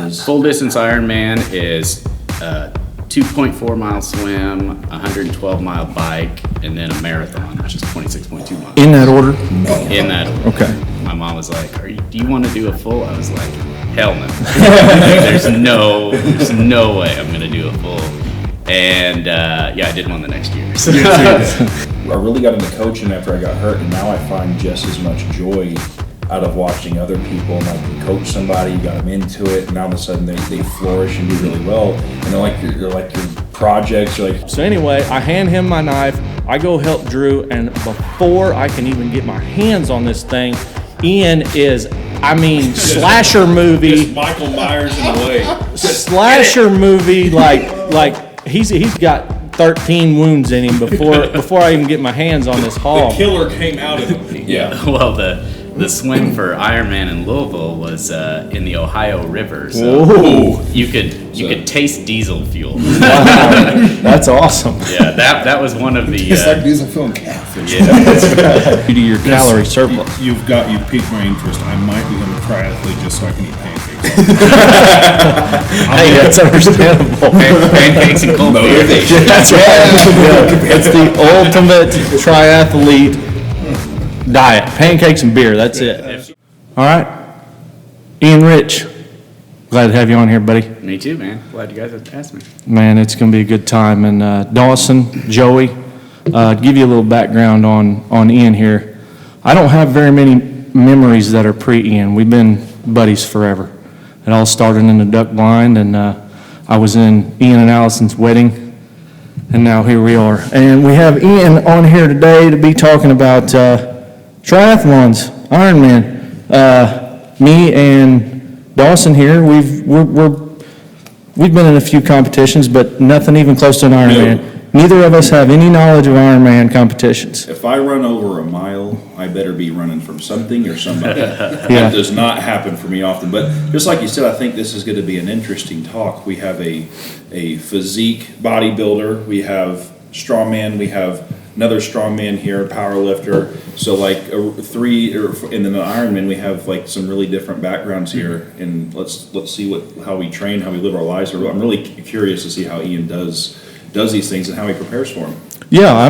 is? Full distance Ironman is 2.4 mile swim, 112 mile bike, and then a marathon, which is 26.2 miles. In that order? In that order. Okay. My mom was like, do you want to do a full? I was like, hell no. There's no way I'm going to do a full. And I did one the next year. So. I really got into coaching after I got hurt, and now I find just as much joy out of watching other people. Like, you coach somebody, you got them into it, and now all of a sudden they flourish and do really well. And they're like your projects. You're like, So anyway, I hand him my knife. I go help Drew, and before I can even get my hands on this thing, Ian is, slasher movie. Just Michael Myers in a way. Slasher movie, like he's got 13 wounds in him before I even get my hands on this The hog. killer came out of him. yeah. Well, the swim for Ironman in Louisville was in the Ohio River, so Ooh. you could taste diesel fuel. That's awesome. Yeah, that was one of the. It's like diesel fuel and calf. Yeah. Due to your calorie surplus. You've piqued my interest. I might become a triathlete just so I can eat pancakes. Hey, that's understandable. Pancakes and cold beer. That's right. It's the ultimate triathlete diet. Pancakes and beer, that's it. All right. Ian Rich, glad to have you on here, buddy. Me too, man. Glad you guys asked me. Man, it's going to be a good time. And Dawson, Joey, to give you a little background on Ian here. I don't have very many memories that are pre-Ian. We've been buddies forever. It all started in the duck blind, and I was in Ian and Allison's wedding, and now here we are. And we have Ian on here today to be talking about triathlons, Ironman. Me and Dawson here, we've been in a few competitions, but nothing even close to an Ironman. No. Neither of us have any knowledge of Ironman competitions. If I run over a mile, I better be running from something or somebody. Yeah. That does not happen for me often. But just like you said, I think this is going to be an interesting talk. We have a physique bodybuilder. We have strongman. We have another strongman here, power lifter. So and then an Ironman, we have like some really different backgrounds here. And let's see how we train, how we live our lives. I'm really curious to see how Ian does these things and how he prepares for them. Yeah,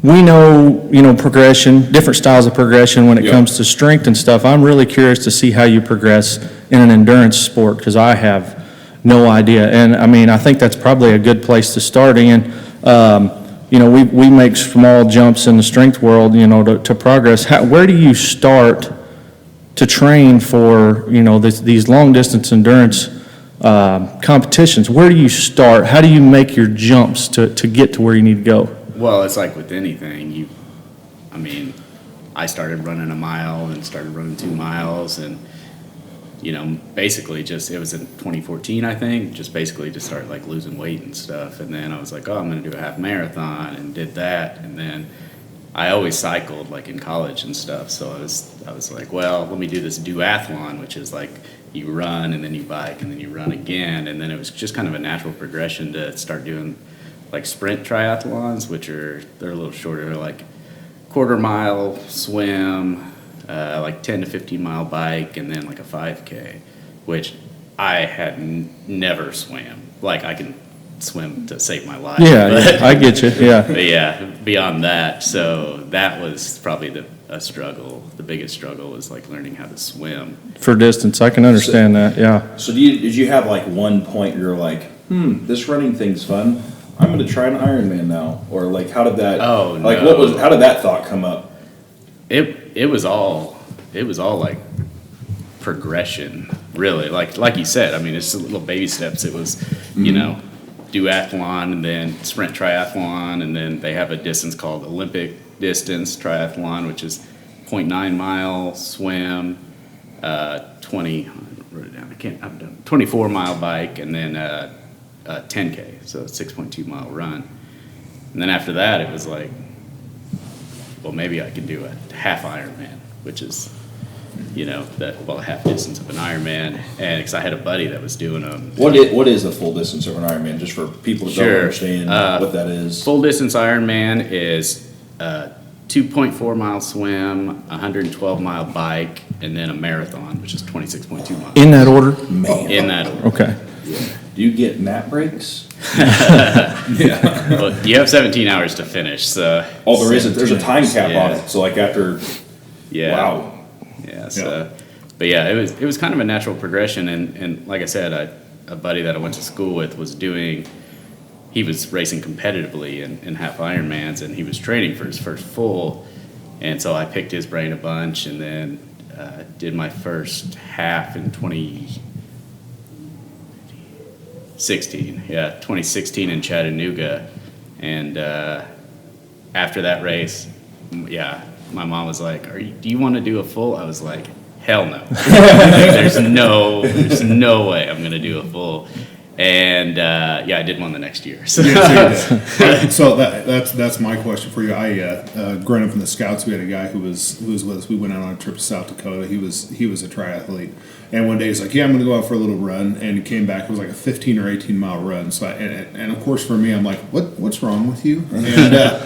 we know, progression, different styles of progression when it comes to strength and stuff. I'm really curious to see how you progress in an endurance sport, because I have no idea. And I think that's probably a good place to start. And we make small jumps in the strength world, to progress. Where do you start to train for, these long distance endurance competitions? Where do you start? How do you make your jumps to get to where you need to go? Well, it's like with anything. I started running a mile and started running 2 miles, and basically it was in 2014, I think, just basically to start like losing weight and stuff. And then I was like, I'm going to do a half marathon, and did that. And then I always cycled like in college and stuff. So I was like, well, let me do this duathlon, which is like you run and then you bike and then you run again. And then it was just kind of a natural progression to start doing like sprint triathlons, they're a little shorter. They're like quarter mile swim, like 10 to 15 mile bike, and then like a 5K, which I had never swam. Like I can swim to save my life. Yeah, I get you. Yeah. But yeah, beyond that, so that was probably a struggle. The biggest struggle was like learning how to swim. For distance, I can understand that, yeah. So did you have like one point where you're like, this running thing's fun, I'm going to try an Ironman now? Or like how did that, how did that thought come up? It was all like progression, really. Like you said, it's little baby steps. It was, duathlon and then sprint triathlon, and then they have a distance called Olympic distance triathlon, which is 0.9 mile swim, 24 mile bike, and then 10K, so 6.2 mile run. And then after that, it was like, well, maybe I could do a half Ironman, which is, half distance of an Ironman. And because I had a buddy that was doing them. What is the full distance of an Ironman, just for people that don't understand what that is? Full distance Ironman is 2.4 mile swim, 112 mile bike, and then a marathon, which is 26.2 miles. In that order? Man. In that order. Okay. Do you get nap breaks? Well, you have 17 hours to finish, so. Oh, there's a time cap on Yeah. it. So like after, Yeah. wow. Yeah. So, but yeah, it was kind of a natural progression, and like I said, a buddy that I went to school with he was racing competitively in half Ironmans, and he was training for his first full, and so I picked his brain a bunch, and then did my first half in 2016 in Chattanooga, and after that race, yeah, my mom was like, do you want to do a full? I was like, hell no. There's no way I'm gonna do a full. And yeah, I did one the next year. So, So that's my question for you. I growing up in the Scouts, we had a guy who was with us. We went out on a trip to South Dakota. He was a triathlete, and one day he's like, "Yeah, I'm going to go out for a little run," and he came back. It was like a 15 or 18 mile run. So and of course for me, I'm like, "What's wrong with you?" And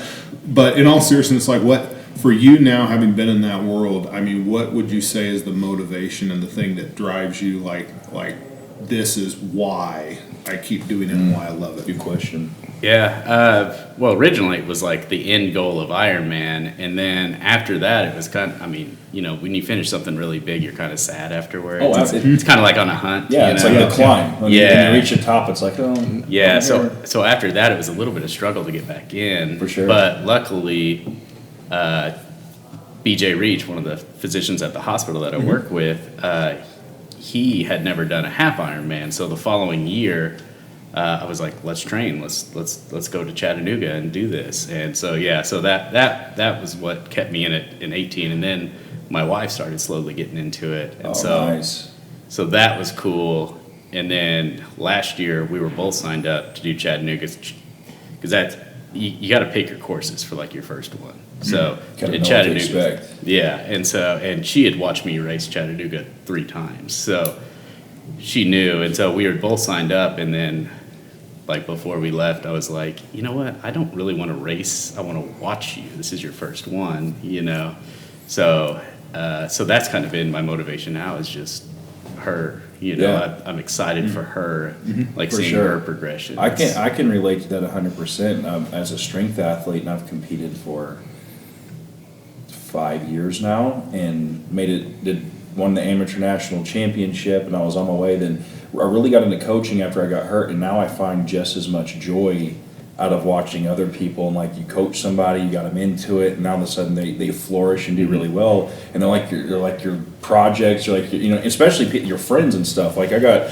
but in all seriousness, like what for you now, having been in that world, I mean, what would you say is the motivation and the thing that drives you? Like this is why I keep doing it and why I love it. Good question. yeah. Well, originally it was like the end goal of Ironman, and then after that, it was kind of. I mean, when you finish something really big, you're kind of sad afterwards. Oh, It's kind of like on a hunt. Yeah, you it's know? like the climb. When Yeah. you reach the top, it's like, oh. Yeah, I'm here. so after that, it was a little bit of struggle to get back in. For sure. But luckily, BJ Reach, one of the physicians at the hospital that I work with, he had never done a half Ironman. So the following year, I was like, let's train. Let's go to Chattanooga and do this. And so yeah, so that was what kept me in it in 18. And then my wife started slowly getting into it. And Nice. so that was cool. And then last year we were both signed up to do Chattanooga because you got to pick your courses for like your first one. So Kinda in know what to Chattanooga, expect. yeah, and she had watched me race Chattanooga 3 times, so she knew, and so we were both signed up. And then like before we left, I was like, you know what? I don't really want to race. I want to watch you. This is your first one, So so that's kind of been my motivation now is just her. Yeah. I'm excited for her, like For seeing sure. her progression. I can relate to that 100%. As a strength athlete, and I've competed for 5 years now, and won the amateur national championship, and I was on my way. Then I really got into coaching after I got hurt, and now I find just as much joy out of watching other people. And like you coach somebody, you got them into it, and now all of a sudden they flourish and do really well, and they're like your projects, you're like especially your friends and stuff. Like I got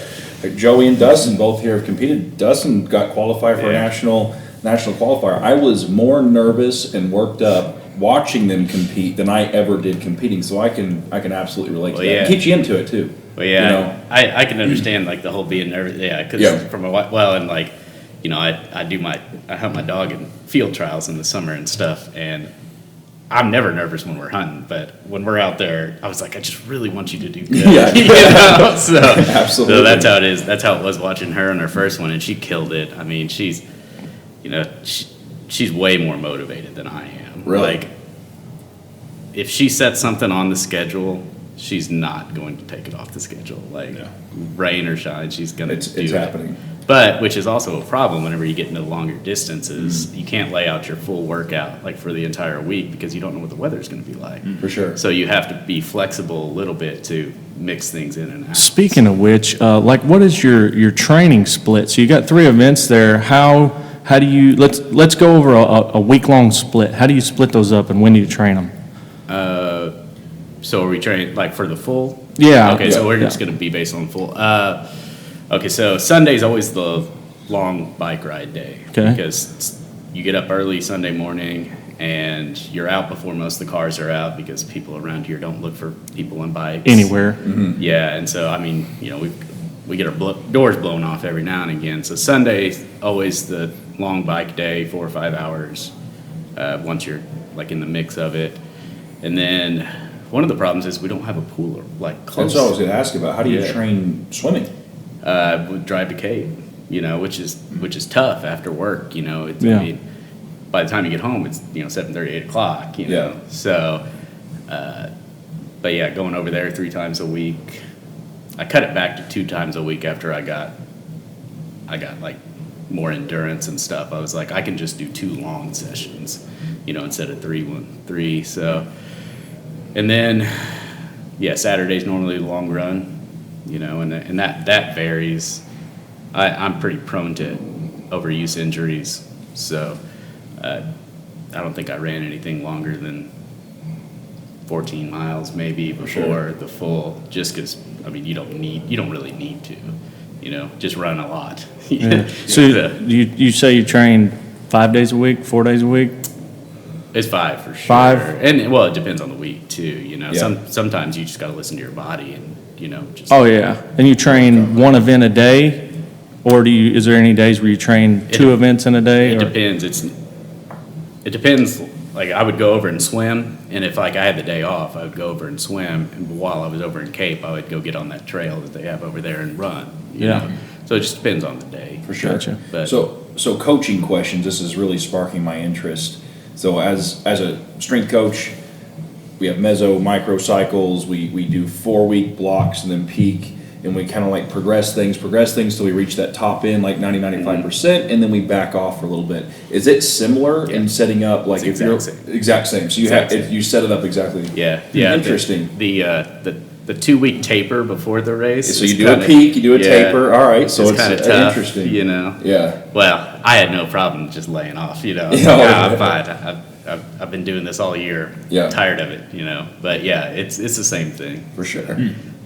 Joey and Dustin both here have competed. Dustin got qualified for a national qualifier. I was more nervous and worked up watching them compete than I ever did competing. So I can absolutely relate to that. yeah. It keeps you into it too. Well, yeah, I can understand like the whole being nervous. Yeah, because from a while and like, I hunt my dog in field trials in the summer and stuff, and I'm never nervous when we're hunting, but when we're out there, I was like, I just really want you to do good. Yeah. So Absolutely. So that's how it is. That's how it was watching her on her first one, and she killed it. I mean, she's way more motivated than I am. Really? Like, if she sets something on the schedule, she's not going to take it off the schedule. Like, rain or shine, she's going to do it. It's happening. But, which is also a problem whenever you get into longer distances, you can't lay out your full workout like for the entire week because you don't know what the weather's going to be like. For sure. So you have to be flexible a little bit to mix things in and out. Speaking of which, like what is your training split? So you got 3 events there. How do you, let's go over a week-long split. How do you split those up and when do you train them? So are we training like for the full? Yeah. Okay, so we're just going to be based on full. Okay, so Sunday's always the long bike ride day. Okay. Because you get up early Sunday morning and you're out before most of the cars are out because people around here don't look for people on bikes. Anywhere. Yeah, and so, I mean, we get our doors blown off every now and again. So Sunday's always the long bike day, 4 or 5 hours, once you're like in the mix of it. And then one of the problems is we don't have a pool like close. That's what I was going to ask you about. How do you Yeah. train swimming? Would drive to Cape, which is tough after work, Yeah. by the time you get home, it's 7:30, 8 o'clock. Yeah. So, but yeah, going over there 3 times a week. I cut it back to 2 times a week after I got like more endurance and stuff. I was like, I can just do 2 long sessions, instead of 3. So, and then, yeah, Saturday's normally the long run, and that varies. I'm pretty prone to overuse injuries, so I don't think I ran anything longer than 14 miles maybe before the full, just because, you don't really need to, just run a lot. Yeah. So you say you train 5 days a week, 4 days a week? It's 5 for sure. 5? And well, it depends on the week too, Yeah. Sometimes you just got to listen to your body and, just. Oh, yeah. And you train 1 event a day? Or is there any days where you train 2 events in a day? It or? depends. It depends. Like I would go over and swim, and if I had the day off, I would go over and swim. And while I was over in Cape, I would go get on that trail that they have over there and run. you Yeah. know? So it just depends on the day. For sure. Gotcha. But So coaching questions, this is really sparking my interest. So as a strength coach, we have meso, micro cycles, we do 4-week blocks and then peak, and we kind of like progress things till we reach that top end, like 95%, and then we back off for a little bit. Is it similar in setting up, like It's if you're exact same. exact same? So you Exact have same. you set it up exactly. yeah. Interesting. The 2-week taper before the race. So you is do kinda- a peak, you do a yeah, taper. All right, so it's kind of tough, interesting. you know. Yeah. Well, I had no problem just laying off, you know. Yeah, Yeah, I'm yeah. fine. I've been doing this all year. Yeah. I'm tired of it, you know. But yeah, it's the same thing. For sure.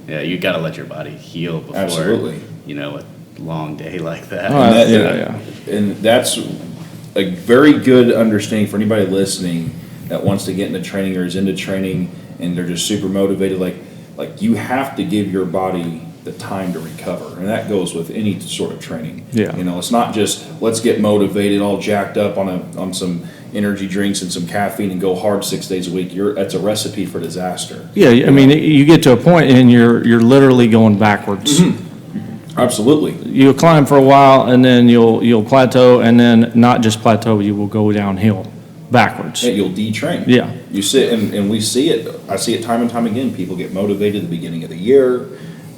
Yeah, you got to let your body heal before, Absolutely. you know, a long day like that. Oh, And that- yeah. And that's a very good understanding for anybody listening that wants to get into training or is into training and they're just super motivated. Like you have to give your body the time to recover, and that goes with any sort of training. Yeah. You know, it's not just let's get motivated, all jacked up on some energy drinks and some caffeine and go hard 6 days a week. That's a recipe for disaster. Yeah, I mean, you get to a point and you're literally going backwards. Absolutely. You'll climb for a while and then you'll plateau, and then not just plateau, you will go downhill, backwards. Yeah, you'll detrain. Yeah. You sit and we see it. I see it time and time again. People get motivated at the beginning of the year.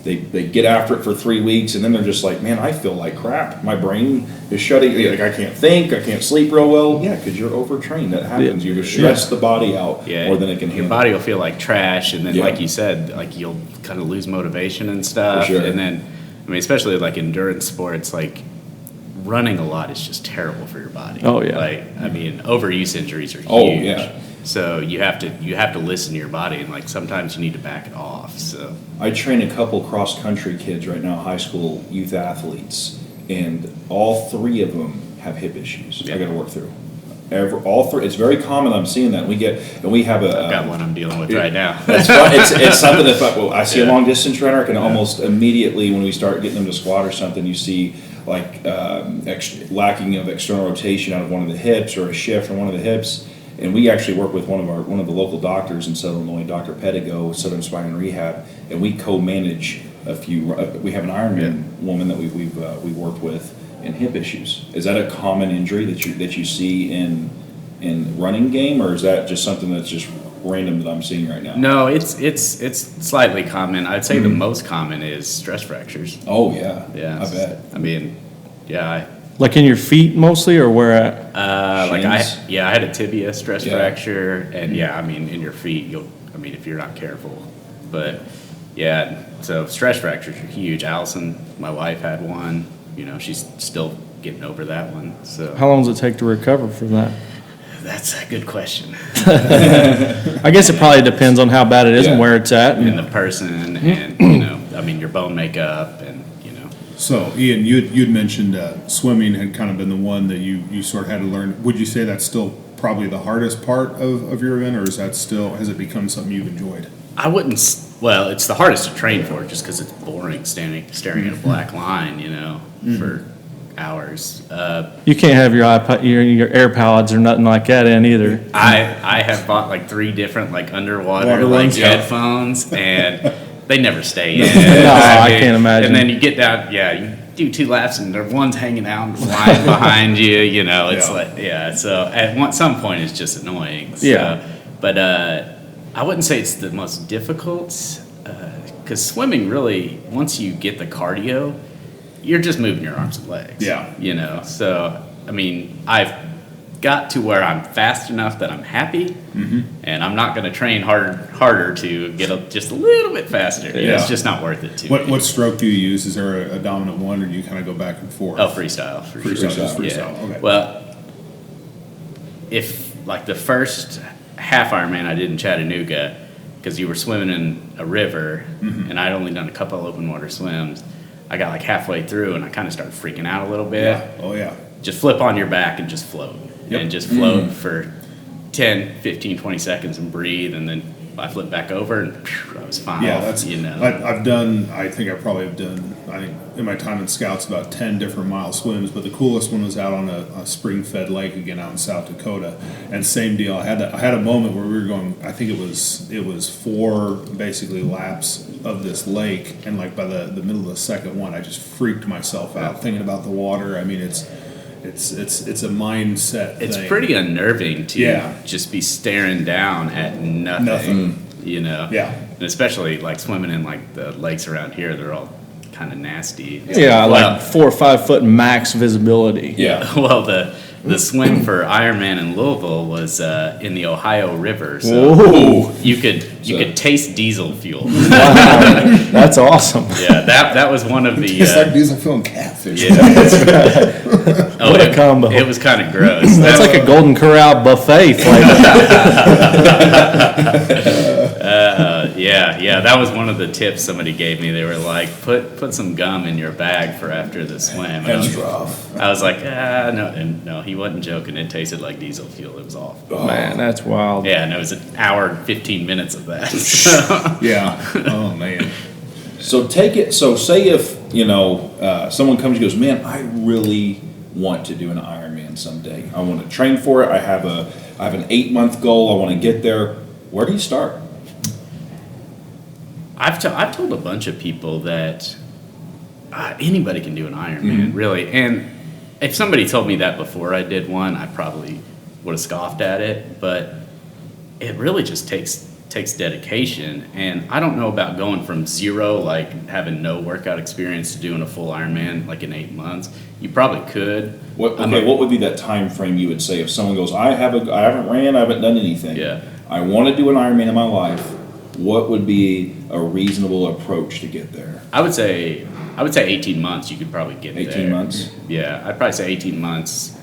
They get after it for 3 weeks, and then they're just like, man, I feel like crap. My brain is shutting. Like I can't think. I can't sleep real well. Yeah, because you're overtrained. That happens. You just stress the body out more than it can your handle. body will feel like trash, and then, Yeah. like you said, like you'll kind of lose motivation and stuff. For sure. And then, I mean, especially like endurance sports, like running a lot is just terrible for your body. Oh, yeah. Like, I mean, overuse injuries are huge. Oh, yeah. So you have to listen to your body, and like sometimes you need to back it off. So I train a couple cross country kids right now, high school youth athletes, and all 3 of them have hip issues. Yeah. I got to work through. All 3. It's very common. I'm seeing that. We have a. I've got one I'm dealing with right now. It's fun. It's something that I see a long distance runner, I can almost immediately, when we start getting them to squat or something, you see like lacking of external rotation out of one of the hips or a shift from one of the hips. And we actually work with one of the local doctors in Southern Illinois, Dr. Pedigo, Southern Spine and Rehab, and we co-manage a few. We have an Ironman woman that we've worked with in hip issues. Is that a common injury that you see in running game, or is that just something that's just random that I'm seeing right now? No, it's slightly common. I'd say the most common is stress fractures. Oh yeah. Yeah, I bet. I mean, yeah. Like in your feet mostly, or where at? Shins? I had a tibia stress Yeah. fracture, and I mean, in your feet, if you're not careful, but yeah, so stress fractures are huge. Allison, my wife, had one. You know, she's still getting over that one. So How long does it take to recover from that? that's a good question. I guess it probably depends on how bad it is and Yeah. where it's at. And the person, and your bone makeup, and So, Ian, you'd mentioned swimming had kind of been the one that you sort of had to learn. Would you say that's still probably the hardest part of your event, or has it become something you've enjoyed? I wouldn't. Well, it's the hardest to train for just because it's boring staring at a black line, for hours. You can't have your iPod, your AirPods or nothing like that in either. I have bought like 3 different like underwater Water like ones, yeah. headphones, and they never stay in. No, I can't imagine. And then you get down, you do 2 laps and one's hanging out and flying behind you, you know, it's so at some point it's just annoying. So, but I wouldn't say it's the most difficult, because swimming really, once you get the cardio, you're just moving your arms and legs. Yeah. You know, so, I mean, I've got to where I'm fast enough that I'm happy, and I'm not going to train harder to get just a little bit faster. You know, it's just not worth it to me. What stroke do you use? Is there a dominant one, or do you kind of go back and forth? Oh, freestyle. For sure. Freestyle. Yeah. Okay. Well, if like the first half Ironman I did in Chattanooga, because you were swimming in a river, and I'd only done a couple of open water swims, I got like halfway through and I kind of started freaking out a little bit. Yeah. Oh yeah. Just flip on your back and just float. Yep. And just float for 10, 15, 20 seconds and breathe, and then I flipped back over and I was fine. Yeah, that's, you know. I think I probably have done, in my time in Scouts, about 10 different mile swims, but the coolest one was out on a spring-fed lake again out in South Dakota, and same deal. I had a moment where we were going, I think it was 4 basically laps of this lake, and like by the middle of the second one, I just freaked myself out thinking about the water. I mean, it's a mindset It's thing. pretty unnerving to just be staring down at nothing. You know? Yeah. And especially like swimming in like the lakes around here, they're all kind of nasty. Yeah, like 4 or 5 foot max visibility. Yeah. Well, the swim for Ironman in Louisville was in the Ohio River, so Whoa. you could taste diesel fuel. Wow, that's awesome. Yeah, that was one of the. It's like diesel fuel and catfish. Oh, What a combo. It was kind of gross. That's like a Golden Corral buffet flavor. Yeah, that was one of the tips somebody gave me. They were like, put some gum in your bag for after the swim. And That's rough. I was like, no, he wasn't joking. It tasted like diesel fuel. It was awful. Man, that's wild. Yeah, and it was an hour and 15 minutes of that. So. Yeah. Oh man. So say if, someone comes and goes, man, I really want to do an Ironman someday. I want to train for it. I have an 8-month goal. I want to get there. Where do you start? I've told a bunch of people that anybody can do an Ironman, really. And if somebody told me that before I did one, I probably would have scoffed at it. But it really just takes dedication. And I don't know about going from zero, like having no workout experience, to doing a full Ironman like in 8 months. You probably could. What would be that time frame you would say if someone goes, I haven't ran, I haven't done anything. Yeah. I want to do an Ironman in my life. What would be a reasonable approach to get there? I would say 18 months you could probably get 18 there. months? Yeah, I'd probably say 18 months.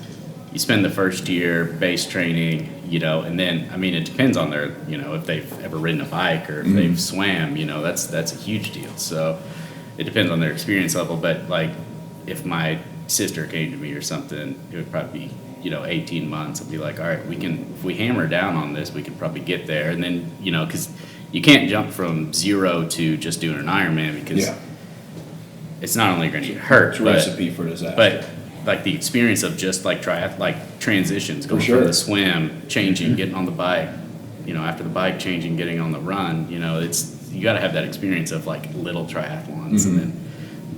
You spend the first year base training, and then, I mean, it depends on their, if they've ever ridden a bike or if they've swam, that's a huge deal. So it depends on their experience level. But like, if my sister came to me or something, it would probably be, 18 months. I'd be like, all right, if we hammer down on this, we could probably get there. And then, because you can't jump from zero to just doing an Ironman, because it's not only going to get hurt, It's a recipe for disaster. but like the experience of just like transitions, going from the swim, changing, getting on the bike, after the bike, changing, getting on the run, you got to have that experience of like little triathlons and then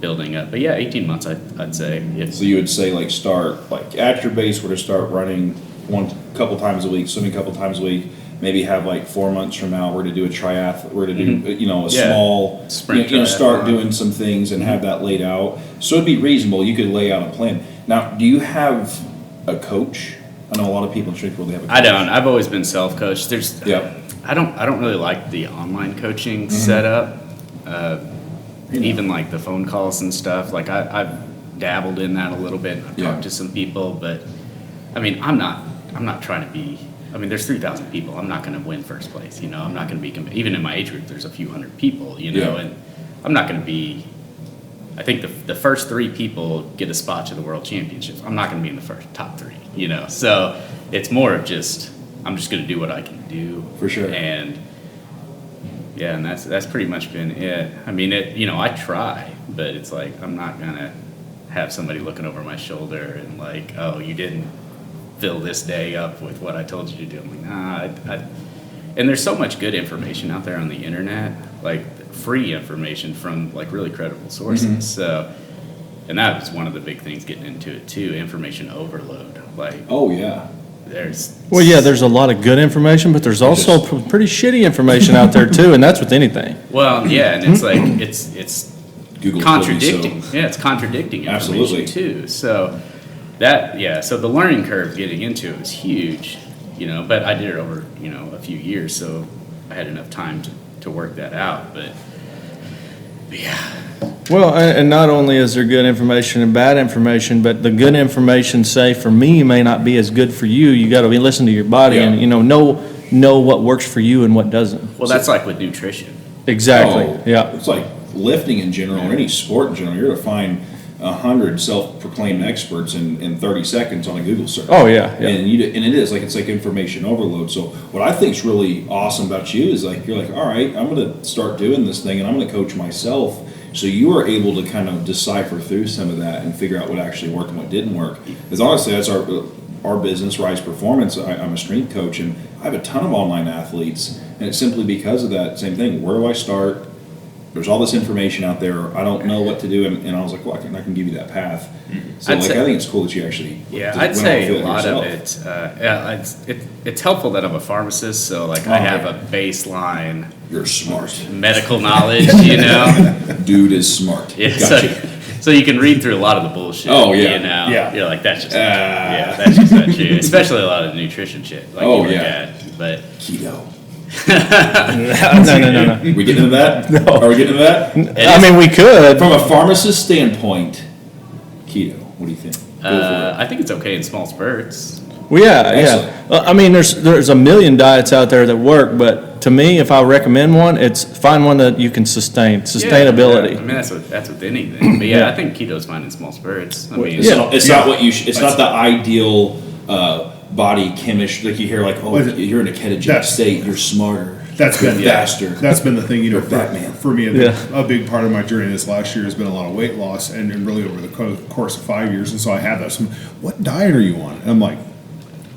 building up. But yeah, 18 months, I'd say. So you would say like start like at your base, where to start running couple times a week, swimming a couple times a week. Maybe have like 4 months from now, we're to do a triathlon, we're to do, a small sprint start doing some things and have that laid out. So it'd be reasonable. You could lay out a plan. Now, do you have a coach? I know a lot of people in strength world, they have a coach. I don't. I've always been self-coached. Yep. I don't really like the online coaching setup. Even like the phone calls and stuff. Like I've dabbled in that a little bit. I've talked to some people, but I mean, I'm not trying to be. I mean, there's 3,000 people. I'm not going to win first place. I'm not going to be. Even in my age group, there's a few hundred people. And I'm not going to be. I think the first 3 people get a spot to the World Championships. I'm not going to be in the first top 3. So it's more of just I'm just going to do what I can do For sure. And and that's pretty much been it. I mean, I try, but it's like I'm not going to have somebody looking over my shoulder and like, oh, you didn't fill this day up with what I told you to do. I'm like, nah. And there's so much good information out there on the internet, like free information from like really credible sources. So And that was one of the big things getting into it too, information overload. Like, Oh, yeah. Well, yeah, there's a lot of good information, but there's also pretty shitty information out there too, and that's with anything. well, yeah, and it's like, it's Google contradicting. Yeah, it's contradicting information Absolutely. too. So so the learning curve getting into it was huge, but I did it over, a few years, so I had enough time to work that out. But yeah, Well, and not only is there good information and bad information, but the good information, say, for me, may not be as good for you. You got to listen to your body Yeah. and, know what works for you and what doesn't. well, that's like with nutrition. Exactly, Oh, yeah. It's like lifting in general, or any sport in general. You're going to find 100 self-proclaimed experts in 30 seconds on a Google search. Oh, yeah, yeah. And it's like information overload. So what I think is really awesome about you is like, you're like, all right, I'm going to start doing this thing and I'm going to coach myself. So you are able to kind of decipher through some of that and figure out what actually worked and what didn't work. Because honestly, that's our business, Rise Performance. I'm a strength coach, and I have a ton of online athletes, and it's simply because of that same thing. Where do I start? There's all this information out there. I don't know what to do, and I was like, well, I can give you that path. So I'd I say- think it's cool that you actually Yeah, went I'd say through a it lot of yourself. it. It's helpful that I'm a pharmacist, so like I have a baseline You're smart. medical knowledge, Dude is smart. Yeah, Gotcha. so you can read through a lot of the bullshit. Oh, yeah. Yeah. You're like, that's just that's just not true. Especially a lot of nutrition shit. Like Oh, you yeah. at. But Keto. No. We getting into that? No. Are we getting into that? I mean, we could. From a pharmacist standpoint, keto. What do you think? Go for I think it's okay in small spurts. Well, yeah. Excellent. I mean, there's a million diets out there that work, but to me, if I recommend one, it's find one that you can sustain. Sustainability. Yeah, I mean, that's with anything. But yeah, Yeah. I think keto's fine in small spurts. I it. mean, It's not what you. It's not the ideal body chemistry. Like you hear, like, oh, But you're in a ketogenic that's- state. You're smarter. That's been faster. That's been the thing, You're for, Batman. for me. Yeah. A big part of my journey this last year has been a lot of weight loss, and really over the course of 5 years. And so I had that. What diet are you on? And I'm like,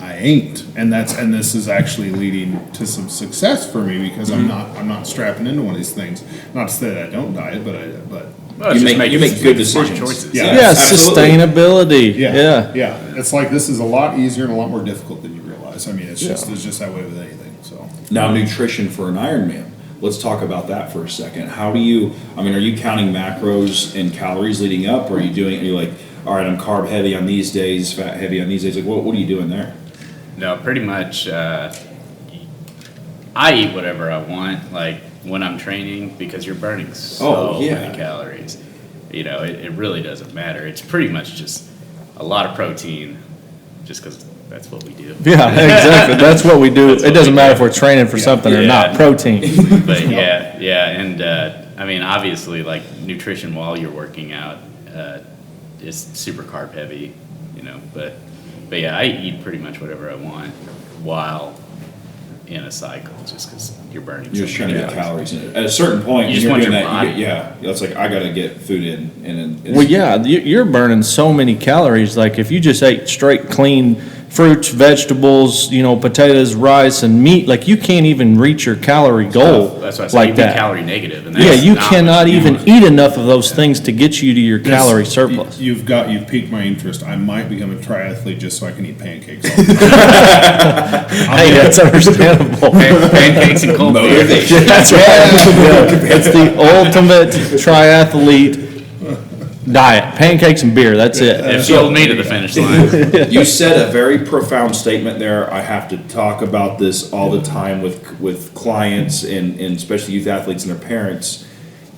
I ain't, and this is actually leading to some success for me because I'm not strapping into one of these things. Not to say that I don't diet, but well, it's You just make good smart decisions. choices. Yeah. Yeah, absolutely. sustainability. yeah, Yeah. It's like this is a lot easier and a lot more difficult than you realize. I mean, it's just that way with anything. So. Now, nutrition for an Ironman. Let's talk about that for a second. How do you? I mean, are you counting macros and calories leading up, or are you like, all right, I'm carb heavy on these days, fat heavy on these days? Like, what are you doing there? No, pretty much. I eat whatever I want, like when I'm training, because you're burning so many calories. It really doesn't matter. It's pretty much just a lot of protein, just because that's what we do. Yeah, exactly. That's what we do. That's It what doesn't we matter do. if we're training for something or Yeah. not. Protein. But yeah, and I mean, obviously, like nutrition while you're working out is super carb heavy, But yeah, I eat pretty much whatever I want while in a cycle, just because you're burning. You're so just trying to many get calories. calories in it. At a certain point, You when just you're want doing your that, body. it's like I got to get food in, and it's, Well, yeah, you're burning so many calories. Like if you just ate straight, clean fruits, vegetables, potatoes, rice, and meat, like you can't even reach your calorie goal That's why I say like you'd be that. calorie negative. And Yeah, that's you not cannot what you even want. eat enough of those things to get you to your calorie This- surplus. You've piqued my interest. I might become a triathlete just so I can eat pancakes. All the time. Hey, that's understandable. Pancakes and cold beer. motivation. That's right. Yeah, it's the ultimate triathlete diet. Pancakes and beer, that's it. It fueled me to the finish line. You said a very profound statement there. I have to talk about this all the time with clients and especially youth athletes and their parents.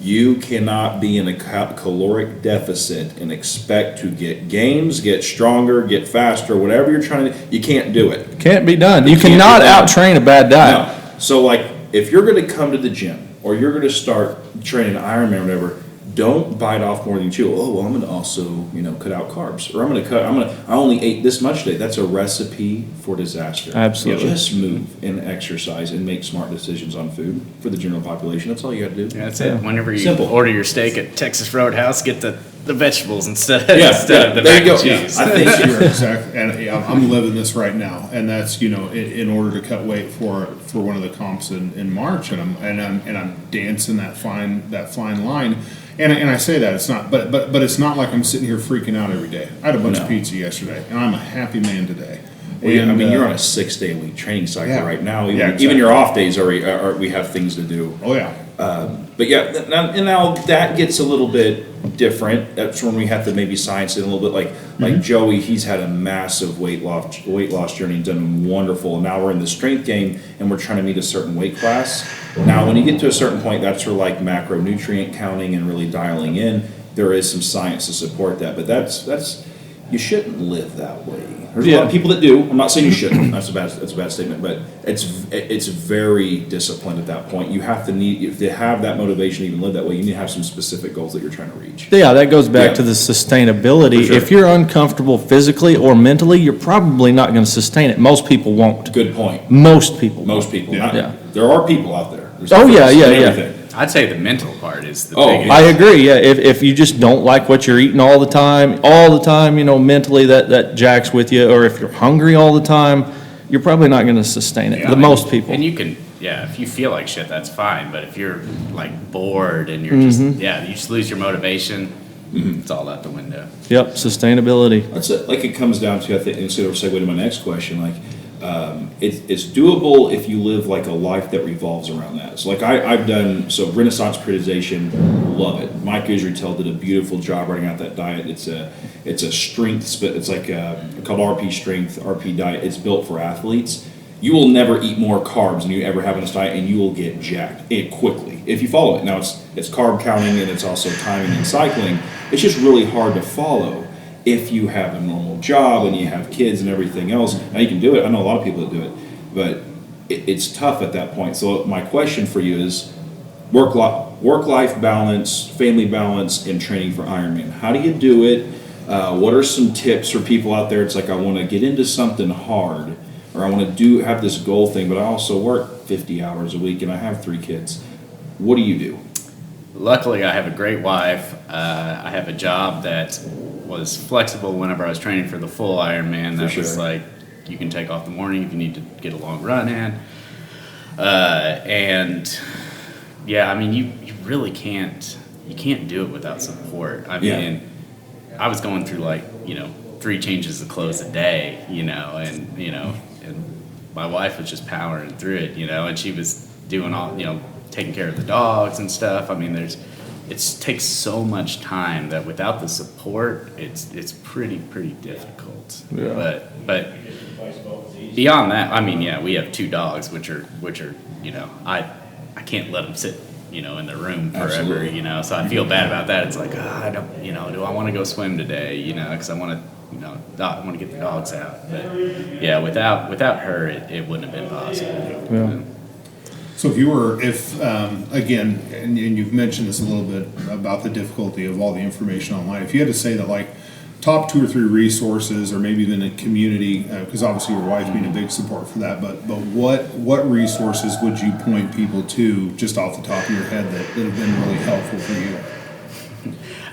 You cannot be in a caloric deficit and expect to get gains, get stronger, get faster, whatever you're trying to do. You can't do it. Can't be done. You Can't cannot be done. out-train a bad diet. No. So, like, if you're going to come to the gym or you're going to start training Ironman or whatever, don't bite off more than you chew. Oh, well, I'm going to also, cut out carbs. Or I only ate this much today. That's a recipe for disaster. Absolutely. Just move and exercise and make smart decisions on food for the general population. That's all you got to do. That's it. Whenever you Simple. order your steak at Texas Roadhouse, get the the vegetables instead of the there mac you and go. cheese. I think You're exactly, and yeah, I'm living this right now, and that's in order to cut weight for one of the comps in March, and I'm dancing that fine line, and I say that it's not, but it's not like I'm sitting here freaking out every day. I had a bunch of pizza yesterday, and I'm a happy man today. Well, yeah, I mean, you're on a a 6-day-a-week training cycle Yeah. right now. Yeah, Even your exactly. off days are we have things to do. oh yeah. But yeah, now that gets a little bit different. That's when we have to maybe science it a little bit. Like Joey, he's had a massive weight loss journey and done wonderful. And now we're in the strength game and we're trying to meet a certain weight class. Now, when you get to a certain point, that's where like macronutrient counting and really dialing in. There is some science to support that, but that's you shouldn't live that way. There's a lot of people that do. I'm not saying you shouldn't. That's a bad statement. But it's very disciplined at that point. You have to have that motivation to even live that way. You need to have some specific goals that you're trying to reach. Yeah, that goes back Yeah. to the sustainability. For sure. If you're uncomfortable physically or mentally, you're probably not going to sustain it. Most people won't. Good point. Most people. Most people. Yeah. Yeah. There are people out there. There's Oh, yeah, difference in yeah. everything. I'd say the mental part is the Oh, biggest. I agree, yeah. If you just don't like what you're eating all the time, mentally that jacks with you, or if you're hungry all the time, you're probably not going to sustain it. Yeah, The most people. And you can, if you feel like shit, that's fine. But if you're like bored and you're just, you just lose your motivation, it's all out the window. Yep, sustainability. That's it. Like it comes down to, I think, instead of segue to my next question, like it's doable if you live like a life that revolves around that. So like I've done, so Renaissance periodization, love it. Mike Israel did a beautiful job writing out that diet. It's a strength, it's like called RP strength, RP diet. It's built for athletes. You will never eat more carbs than you ever have in this diet, and you will get jacked quickly if you follow it. Now it's carb counting and it's also timing and cycling. It's just really hard to follow if you have a normal job and you have kids and everything else. Now you can do it. I know a lot of people that do it, but it's tough at that point. So my question for you is work-life balance, family balance, and training for Ironman. How do you do it? What are some tips for people out there? It's like, I want to get into something hard, or I want to have this goal thing, but I also work 50 hours a week and I have 3 kids. What do you do? Luckily, I have a great wife. I have a job that was flexible whenever I was training for the full Ironman. That was sure. like, you can take off the morning if you need to get a long run in. And yeah, I mean, you really can't do it without support. I Yeah. mean, I was going through 3 changes of clothes a day, and my wife was just powering through it, and she was doing all, taking care of the dogs and stuff. I mean, it takes so much time that without the support, it's pretty difficult. Yeah. But beyond that, I mean, we have 2 dogs, which are I can't let them sit in the room forever, Absolutely. So I feel bad about that. It's like, I don't, do I want to go swim today, because I want to get the dogs out. But yeah, without her, it wouldn't have been possible. Yeah. So again, and you've mentioned this a little bit about the difficulty of all the information online. If you had to say that, like, top 2 or 3 resources, or maybe even a community, because obviously your wife being a big support for that, but what resources would you point people to, just off the top of your head, that have been really helpful for you?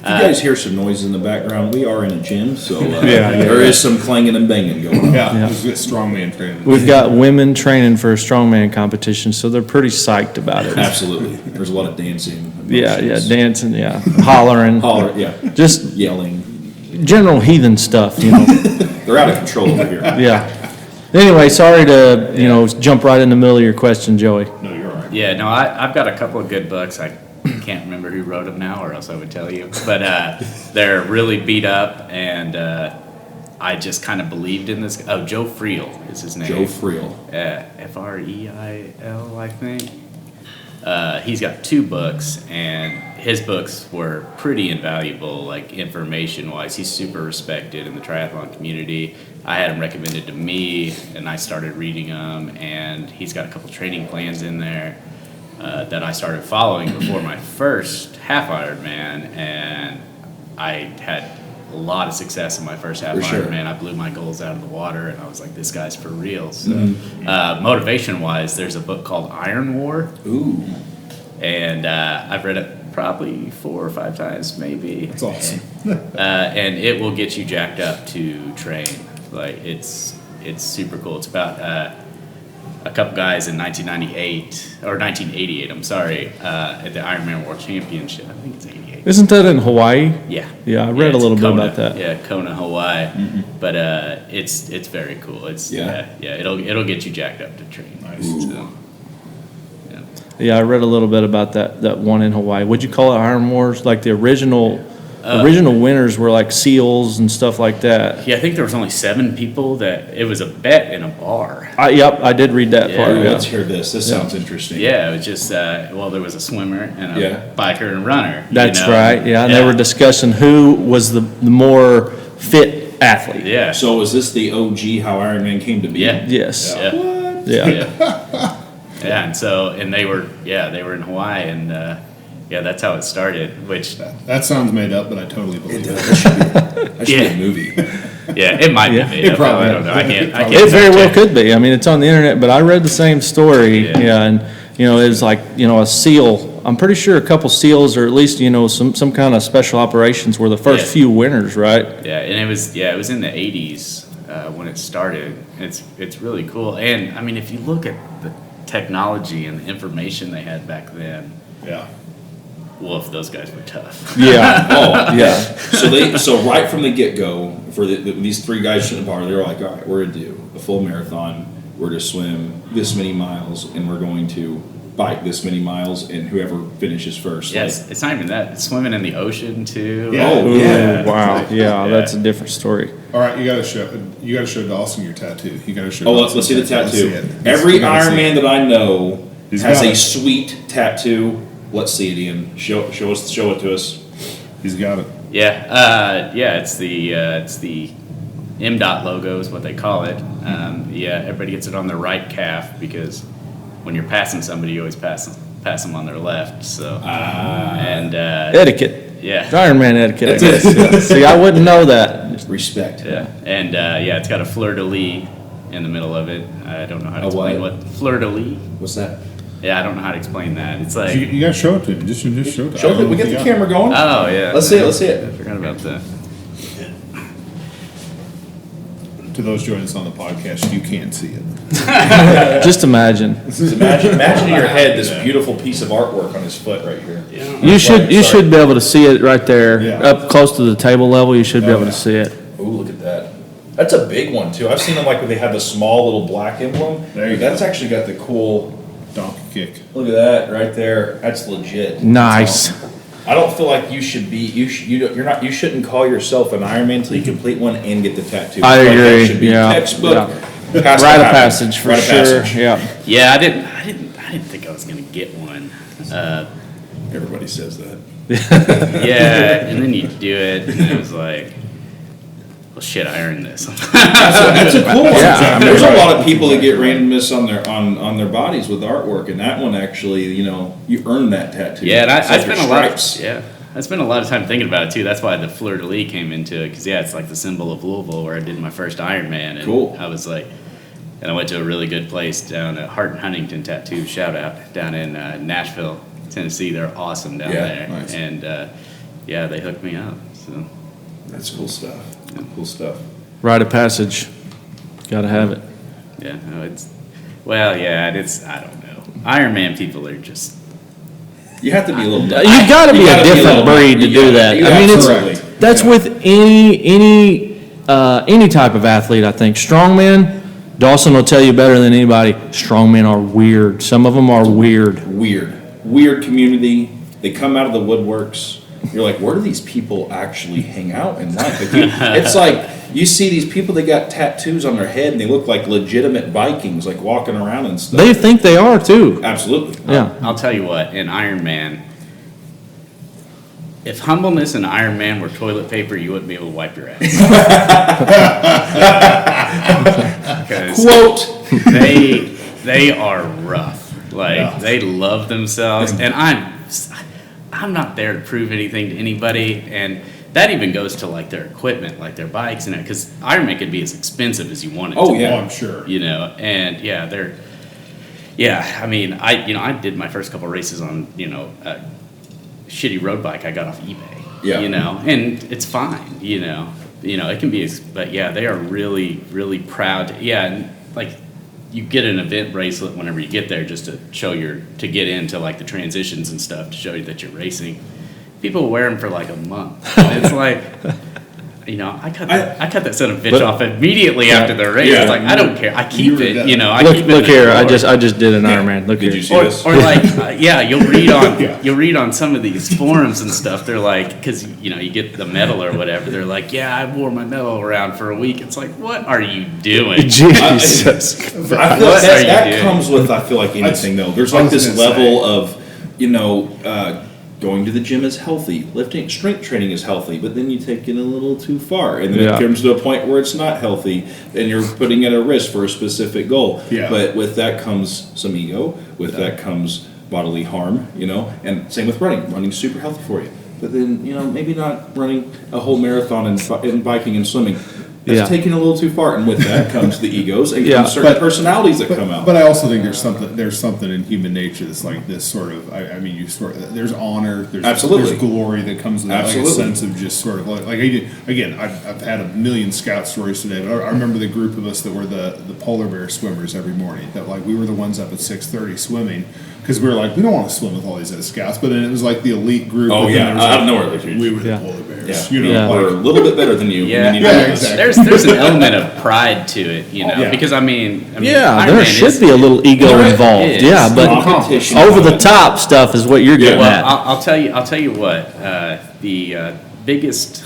If you guys hear some noise in the background, we are in a gym, so Yeah. there is some clanging and banging going on. Yeah, it's strongman training. We've got women training for a strongman competition, so they're pretty psyched about it. Absolutely. There's a lot of dancing. Yeah, emotions. dancing, hollering. Holler, yeah. Just Yelling. general heathen stuff, They're out of control over here. Yeah. Anyway, sorry to, jump right in the middle of your question, Joey. No, you're all right. Yeah, no, I've got a couple of good books. I can't remember who wrote them now, or else I would tell you. But they're really beat up, and I just kind of believed in this. Oh, Joe Friel is his name. Joe Friel. Freil, I think. He's got 2 books, and his books were pretty invaluable, like information-wise. He's super respected in the triathlon community. I had him recommended to me, and I started reading them, and he's got a couple training plans in there that I started following before my first half Ironman, and I had a lot of success in my first half For sure. Ironman. I blew my goals out of the water, and I was like, this guy's for real. So motivation-wise, there's a book called Iron War, Ooh. and I've read it probably 4 or 5 times, maybe. That's awesome. And it will get you jacked up to train. Like it's super cool. It's about a couple guys in 1998 or 1988. I'm sorry, at the Ironman World Championship. I think it's 88. Isn't that in Hawaii? Yeah. Yeah, I read a it's little bit Kona. about that. Yeah, Kona, Hawaii. But it's very cool. It's Yeah. it'll get you jacked up to train. Nice. So, yeah. Yeah, I read a little bit about that one in Hawaii. Would you call it Iron Wars? Like the original winners were like SEALs and stuff like that. Yeah, I think there was only 7 people that it was a bet in a bar. Yep, I did read that Yeah. part. Ooh, Yeah. let's hear this. This sounds interesting. Yeah, it was just there was a swimmer and a Yeah. biker and runner. you That's know? right. Yeah, and they were discussing who was the more fit athlete. Yeah. So is this the OG how Ironman came to be? Yeah. Yes. Yeah. Yeah. Yeah. Yeah, and so they were in Hawaii, and that's how it started. Which That sounds made up, but I totally believe it. That should be Yeah. a movie. yeah, it might Yeah. be made It up. probably- I don't know. I can't. It very well check. could be. I mean, it's on the internet, but I read the same story. Yeah. Yeah, and it's like a SEAL. I'm pretty sure a couple SEALs, or at least some kind of special operations, were the first Yeah. few winners, right? Yeah, and it was in the 80s when it started. It's really cool, and I mean, if you look at the technology and the information they had back then, Yeah. woof, those guys were tough. Yeah. Oh, Yeah. So right from the get-go, for these 3 guys in the bar, they were like, all right, we're going to do a full marathon. We're to swim this many miles, and we're going to bike this many miles, and whoever finishes first. Yes, it's not even that. It's swimming in the ocean too. Yeah. Oh, Ooh, yeah. wow. Yeah, Yeah. that's a different story. All right, you gotta show Dawson your tattoo. You gotta show. Oh, Dawson let's see the your Let's tattoo. see it. Every You gotta see Ironman it. that I know He's has got a it. sweet tattoo. Let's see it, Ian. Show it to us. He's got it. Yeah, it's the MDOT logo is what they call it. Everybody gets it on their right calf because when you're passing somebody, you always pass them on their left. So and Etiquette. yeah, Ironman etiquette, I guess. Yeah. See, I wouldn't know that. Respect. yeah, and it's got a fleur de lis in the middle of it. I don't know how to A explain what? fleur de lis. What's that? Yeah, I don't know how to explain that. It's like You gotta show it to him. Just show it. Show it. We got the camera going. oh yeah, Let's see it. Let's see it. I forgot about that. To those joining us on the podcast, you can't see it. Just imagine. So imagine in your head this beautiful piece of artwork on his foot right here. You should be able to see it right there, Yeah. up close to the table level. You should be Oh, able yeah. to see it. Ooh, look at that. That's a big one too. I've seen them like when they have the small little black emblem. There you That's go. actually got the cool. Donkey kick. Look at that right there. That's legit. Nice. I don't feel like you should be. You shouldn't call yourself an Ironman until you complete one and get the tattoo. I Like, that agree, should be yeah, textbook. yeah. Has to Rite of happen. passage for Rite of sure. passage. Yeah. Yeah, I didn't think I was gonna get one. Everybody says that. Yeah, and then you do it, and it was like, well, shit, I earned this. That's a cool one. Yeah, I mean, There's a lot of people that get randomness on their bodies with artwork, and that one actually, you earn that tattoo. Yeah, and I It's like spent your a lot. stripes. I spent a lot of time thinking about it too. That's why the fleur de lis came into it, because it's like the symbol of Louisville, where I did my first Ironman, and Cool. I was like, and I went to a really good place down at Hart and Huntington Tattoo, shout out, down in Nashville, Tennessee. They're awesome down Yeah, there, nice. and they hooked me up. So That's cool stuff. Cool stuff. Rite of passage. Got to have it. yeah, no, it's I don't know. Ironman people are just. You have to be a little. You got to be a gotta different little- breed to you do gotta- that. you I mean, absolutely. that's with any type of athlete. I think strongman. Dawson will tell you better than anybody. Strongmen are weird. Some of them are weird. Weird community. They come out of the woodworks. You're like, where do these people actually hang out in life? It's like you see these people that got tattoos on their head and they look like legitimate Vikings, like walking around and stuff. They think they are too. Absolutely. Yeah. I'll tell you what, in Ironman, if humbleness and Ironman were toilet paper, you wouldn't be able to wipe your ass. 'Cause Quote. they are rough. Like they love themselves, and I'm not there to prove anything to anybody, and that even goes to like their equipment, like their bikes and it, because Ironman could be as expensive as you want it Oh, to. yeah. Oh, I'm sure. And I mean, I did my first couple races on, shitty road bike I got off eBay. Yeah. You know, and it's fine. You know, it can be, but yeah, they are really, really proud. Yeah, and like you get an event bracelet whenever you get there, just to show to get into like the transitions and stuff, to show you that you're racing. People wear them for like a month. And it's like, you know, I cut that son of a bitch off immediately after the race. Yeah. It's like, I don't care. I keep it. You know, I Look, keep it. look in the here. drawer. I just did an Ironman. Look Did here. you see this? Or like, yeah, you'll read on some of these forums and stuff. They're like, because you know, you get the medal or whatever. They're like, yeah, I wore my medal around for a week. It's like, what are you doing? Jesus. I feel What like are you that doing? comes with, I feel like anything though. There's like this level of, you know, going to the gym is healthy, lifting, strength training is healthy, but then you take it a little too far, and then Yeah. it comes to a point where it's not healthy, and you're putting at a risk for a specific goal. Yeah. But with that comes some ego. With that comes bodily harm. You know, and same with running. Running's super healthy for you, but then you know maybe not running a whole marathon and biking and swimming. That's Yeah. taking it a little too far, and with that comes the egos and Yeah. comes certain But- personalities that come out. But I also think there's something in human nature that's like this sort of. I mean, there's honor, Absolutely. there's glory that comes with that, like a Absolutely. sense of just sort of like again, I've had a million scout stories today, but I remember the group of us that were the polar bear swimmers every morning. That like we were the ones up at 6:30 swimming because we were like we don't want to swim with all these other scouts, but then it was like the elite group. Oh, but then yeah. there was, Out of like, nowhere, they're huge. we were the Yeah. polar bears. Yeah. You know, Yeah. We're a little bit better than you. Yeah, and you know Yeah, this. exactly. there's an element of pride to it, you know, Yeah. because I mean Yeah, Ironman there should is- be a little ego There involved. is. Yeah, but Competition. over the top stuff is what you're getting Yeah. at. Well, I'll tell you what. The biggest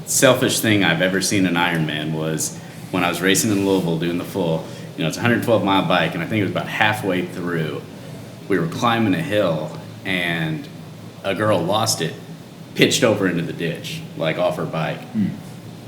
selfish thing I've ever seen in Ironman was when I was racing in Louisville doing the full. You know, it's a 112-mile bike, and I think it was about halfway through. We were climbing a hill, and a girl lost it, pitched over into the ditch, like off her bike,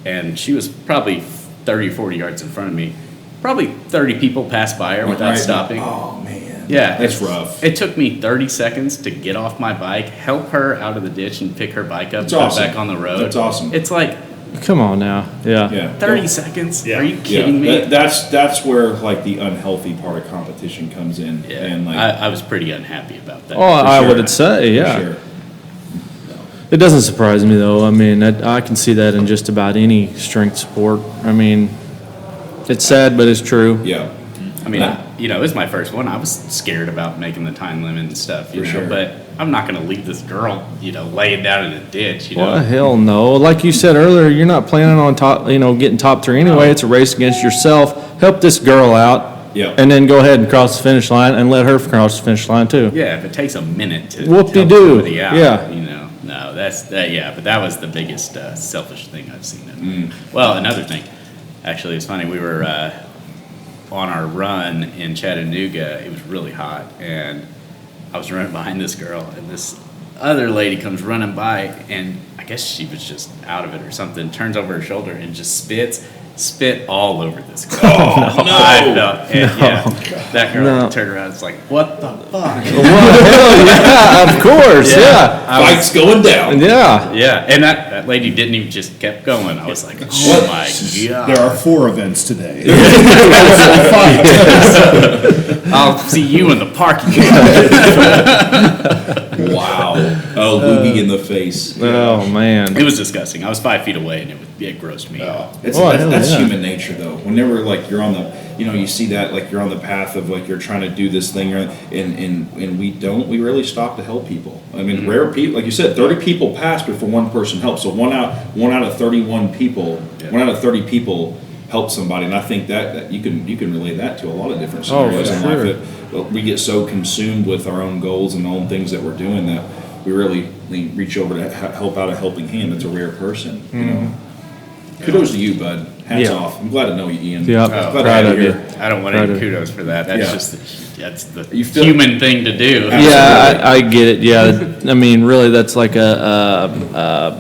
and she was probably 30 or 40 yards in front of me. Probably 30 people passed by her without Right. stopping. Oh man. Yeah, That's rough. It took me 30 seconds to get off my bike, help her out of the ditch, and pick her bike up, That's and put awesome. it back on the road. That's awesome. It's like Come on now. Yeah. Yeah. 30 seconds. Yeah. Are you kidding me? That's where like the unhealthy part of competition comes in. Yeah, And like I was pretty unhappy about that. Oh, I sure. would say, for yeah. sure. It doesn't surprise me though. I mean, I can see that in just about any strength sport. I mean, it's sad, but it's true. Yeah. I mean, Nah. you know, it was my first one. I was scared about making the time limit and stuff, you For know, sure. but I'm not going to leave this girl, you know, laying down in a ditch, you know. Well, hell no. Like you said earlier, you're not planning on getting top three anyway. No. It's a race against yourself. Help this girl out. Yeah. And then go ahead and cross the finish line and let her cross the finish line too. Yeah, if it takes a minute to Whoop-de-doo. help somebody out, Yeah. you know, no, yeah, but that was the biggest selfish thing I've seen. Well, another thing, actually, it's funny. We were on our run in Chattanooga. It was really hot, and I was running behind this girl, and this other lady comes running by, and I guess she was just out of it or something. Turns over her shoulder and just spit all over this girl. Oh, no. I felt, and yeah, that girl No. turned around. It's like, what the fuck? Well, hell yeah, of course, yeah. Bike's going down. Yeah. Yeah, and that lady didn't even just kept going. I was like, oh my god. There are 4 events today. I'll see you in the parking lot. Wow. Oh, loogie in the face. Oh, man. It was disgusting. I was 5 feet away, and it grossed me out. It's, Oh, that's hell that's yeah. human nature, though. Whenever like you're on the, you see that like you're on the path of like you're trying to do this thing, and we rarely stop to help people. I mean, rare people, like you said, 30 people pass before one person helps. So one out of 31 people, Yeah. 1 out of 30 people help somebody, and I think that you can relate that to a lot of different Oh, scenarios for in sure. life. That we get so consumed with our own goals and our own things that we're doing that we really reach over to help out a helping hand. That's a rare person, you know. Kudos to you, bud. Hats Yeah. off. I'm glad to know you, Ian. Yeah, I'm glad to proud have of you you. here. I don't want Proud any of- kudos for that. That's Yeah. that's the You feel- human thing to do. Yeah, I get it. Yeah, I mean, really, that's like a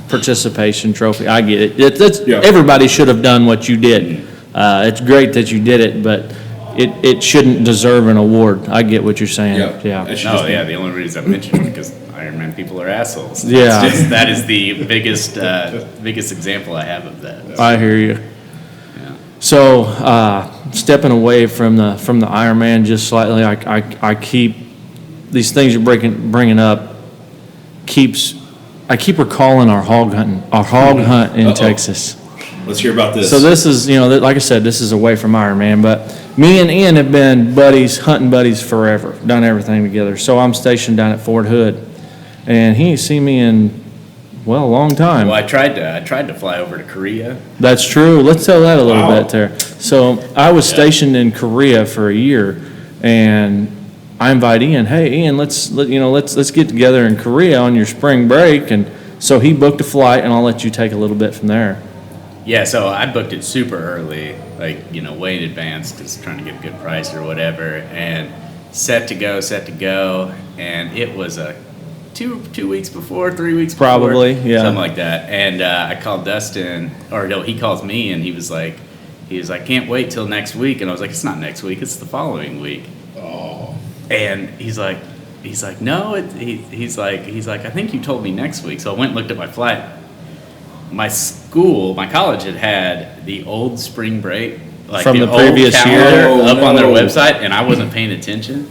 participation trophy. I get it. That's Yeah. everybody should have done what you did. It's great that you did it, but it shouldn't deserve an award. I get what you're saying. Yeah. Yeah. That should No, just be- yeah, the only reason I mentioned it because Ironman people are assholes. Yeah. That is the biggest example I have of that. I hear you. Yeah. So, stepping away from the Ironman just slightly, I keep these things you're bringing up. I keep recalling our hog hunt in Uh-oh. Texas. Let's hear about this. So this is, like I said, this is away from Ironman, but me and Ian have been buddies, hunting buddies forever, done everything together. So I'm stationed down at Fort Hood, and he ain't seen me in, well, a long time. Well, I tried to fly over to Korea. That's true. Let's tell that a little Wow. bit there. So I was stationed in Korea for a year, and I invite Ian. Hey, Ian, let's get together in Korea on your spring break. And so he booked a flight, and I'll let you take a little bit from there. Yeah, so I booked it super early, like, way in advance, because trying to get a good price or whatever, and set to go, and it was a 2 weeks before, 3 weeks before. Probably, yeah. Something like that. And I called Dustin, or no, he calls me, and he was like, can't wait till next week. And I was like, it's not next week, it's the following week. Oh. And he's like, no, he's like, I think you told me next week. So I went and looked at my flight. My college had the old spring break, like From the old previous calendar year? Oh, up on their no. website, and I wasn't paying attention.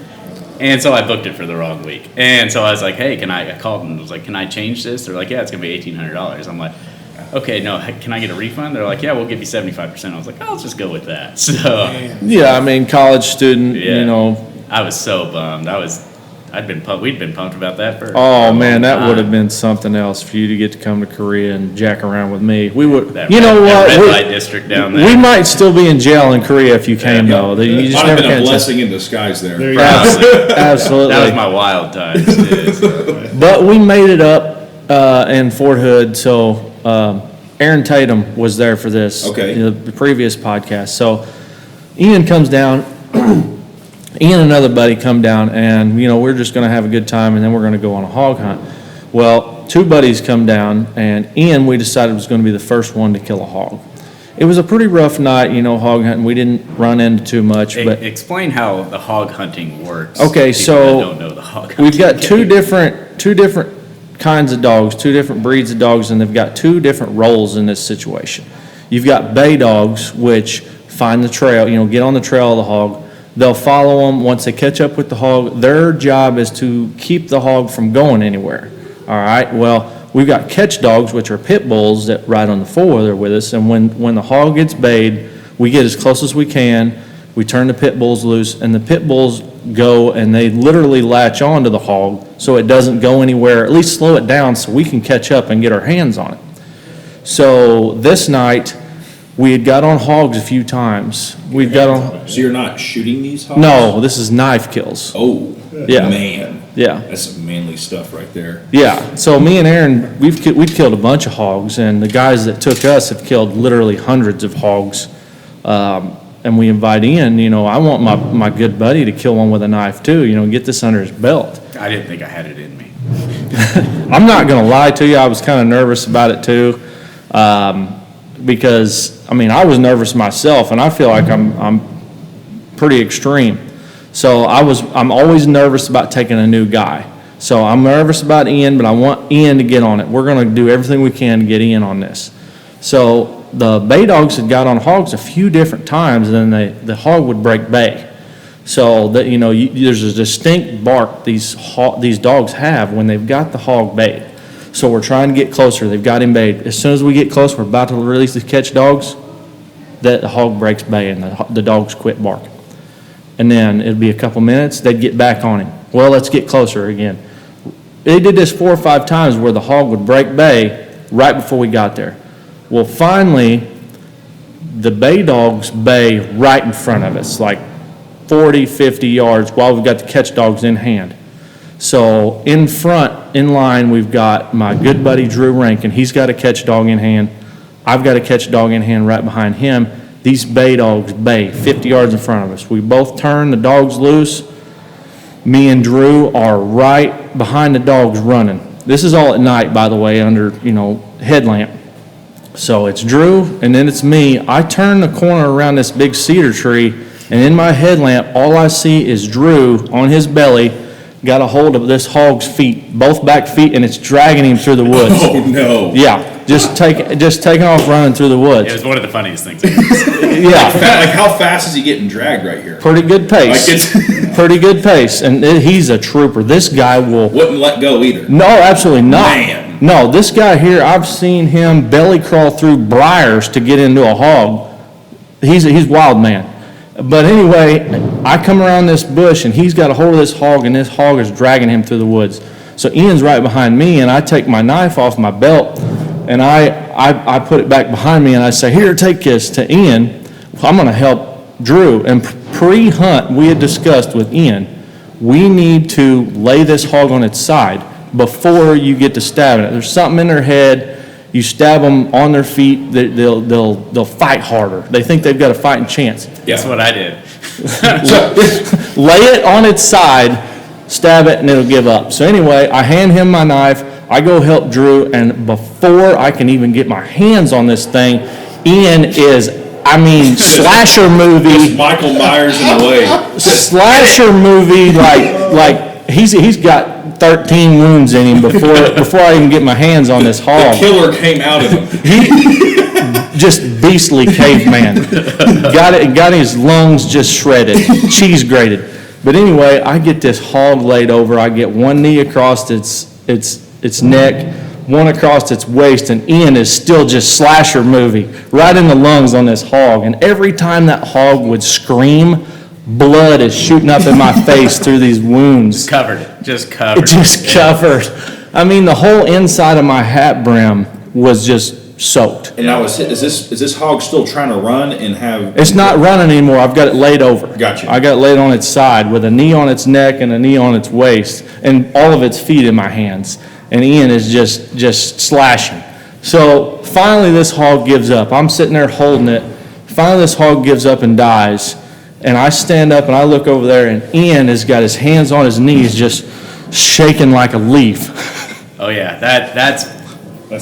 And so I booked it for the wrong week. And so I was like, hey, I called and was like, can I change this? They're like, yeah, it's going to be $1,800. I'm like, okay, no, can I get a refund? They're like, yeah, we'll give you 75%. I was like, I'll just go with that. So, Yeah, I mean, college student, yeah. I was so bummed. We'd been pumped about that for Oh a man, long that would have time. been something else for you to get to come to Korea and jack around with me. We would, That you know that red what? light district down there. We might still be in jail in Korea if you came though. You Might just have never been a can. blessing in disguise there. There you Probably. Absolutely. That was my wild times, too. So. But we made it up in Fort Hood. So Aaron Tatum was there for this. Okay. The previous podcast. So Ian comes down. Ian and another buddy come down, and we're just going to have a good time, and then we're going to go on a hog hunt. Well, two buddies come down, and Ian, we decided, was going to be the first one to kill a hog. It was a pretty rough night, hog hunting. We didn't run into too much, but Explain how the hog hunting works. Okay, People so that don't know the hog hunting we've got two game. different kinds of dogs, two different breeds of dogs, and they've got two different roles in this situation. You've got bay dogs, which find the trail, get on the trail of the hog. They'll follow them. Once they catch up with the hog, their job is to keep the hog from going anywhere. All right, well, we've got catch dogs, which are pit bulls that ride on the four-wheeler with us, and when the hog gets bayed, we get as close as we can, we turn the pit bulls loose, and the pit bulls go and they literally latch on to the hog so it doesn't go anywhere, at least slow it down so we can catch up and get our hands on it. So this night, we had got on hogs a few times. We've got on, So you're not shooting these hogs? no, this is knife kills. Oh, Yeah. man. Yeah. That's some manly stuff right there. Yeah, so me and Aaron, we've killed a bunch of hogs, and the guys that took us have killed literally hundreds of hogs. And we invite in, I want my good buddy to kill one with a knife too, get this under his belt. I didn't think I had it in me. I'm not gonna lie to you, I was kind of nervous about it too, because, I was nervous myself, and I feel like I'm pretty extreme. So I'm always nervous about taking a new guy. So I'm nervous about Ian, but I want Ian to get on it. We're gonna do everything we can to get Ian on this. So the bay dogs had got on hogs a few different times, and then the hog would break bay. So that, there's a distinct bark these dogs have when they've got the hog bayed. So we're trying to get closer. They've got him bayed. As soon as we get close, we're about to release the catch dogs, that the hog breaks bay and the dogs quit barking. And then it'd be a couple minutes, they'd get back on him. Well, let's get closer again. They did this 4 or 5 times where the hog would break bay right before we got there. Well, finally, the bay dogs bay right in front of us, like 40, 50 yards, while we've got the catch dogs in hand. So in front, in line, we've got my good buddy Drew Rankin. He's got a catch dog in hand. I've got a catch dog in hand right behind him. These bay dogs bay 50 yards in front of us. We both turn the dogs loose. Me and Drew are right behind the dogs running. This is all at night, by the way, under, headlamp. So it's Drew, and then it's me. I turn the corner around this big cedar tree, and in my headlamp, all I see is Drew on his belly, got a hold of this hog's feet, both back feet, and it's dragging him through the woods. Oh, no. Yeah. just taking off running through the woods. It was one of the funniest things. Yeah, Like, how fast is he getting dragged right here? pretty good pace. Like, it's Pretty good pace, and he's a trooper. This guy will. wouldn't let go either. No, absolutely not. Man. No, this guy here, I've seen him belly crawl through briars to get into a hog. He's wild man. But anyway, I come around this bush and he's got a hold of this hog and this hog is dragging him through the woods. So Ian's right behind me and I take my knife off my belt and I put it back behind me and I say, here, take this to Ian. I'm going to help Drew. And pre-hunt, we had discussed with Ian, we need to lay this hog on its side before you get to stabbing it. There's something in their head. You stab them on their feet, they'll fight harder. They think they've got a fighting chance. That's what I did. Lay it on its side, stab it, and it'll give up. So anyway, I hand him my knife. I go help Drew, and before I can even get my hands on this thing, Ian is, slasher movie. Michael Myers in the way. Slasher movie, like he's got 13 wounds in him before I even get my hands on this hog. The killer came out of him. Just beastly caveman. Got his lungs just shredded, cheese grated. But anyway, I get this hog laid over. I get one knee across its neck, one across its waist, and Ian is still just slasher movie right in the lungs on this hog. And every time that hog would scream, blood is shooting up in my face through these wounds. Just covered. The whole inside of my hat brim was just soaked. And now is this hog still trying to run and have? It's not running anymore. I've got it laid over. Gotcha. I got it laid on its side with a knee on its neck and a knee on its waist and all of its feet in my hands. And Ian is just slashing. So finally this hog gives up. I'm sitting there holding it. Finally this hog gives up and dies. And I stand up and I look over there and Ian has got his hands on his knees just shaking like a leaf. Oh yeah, that's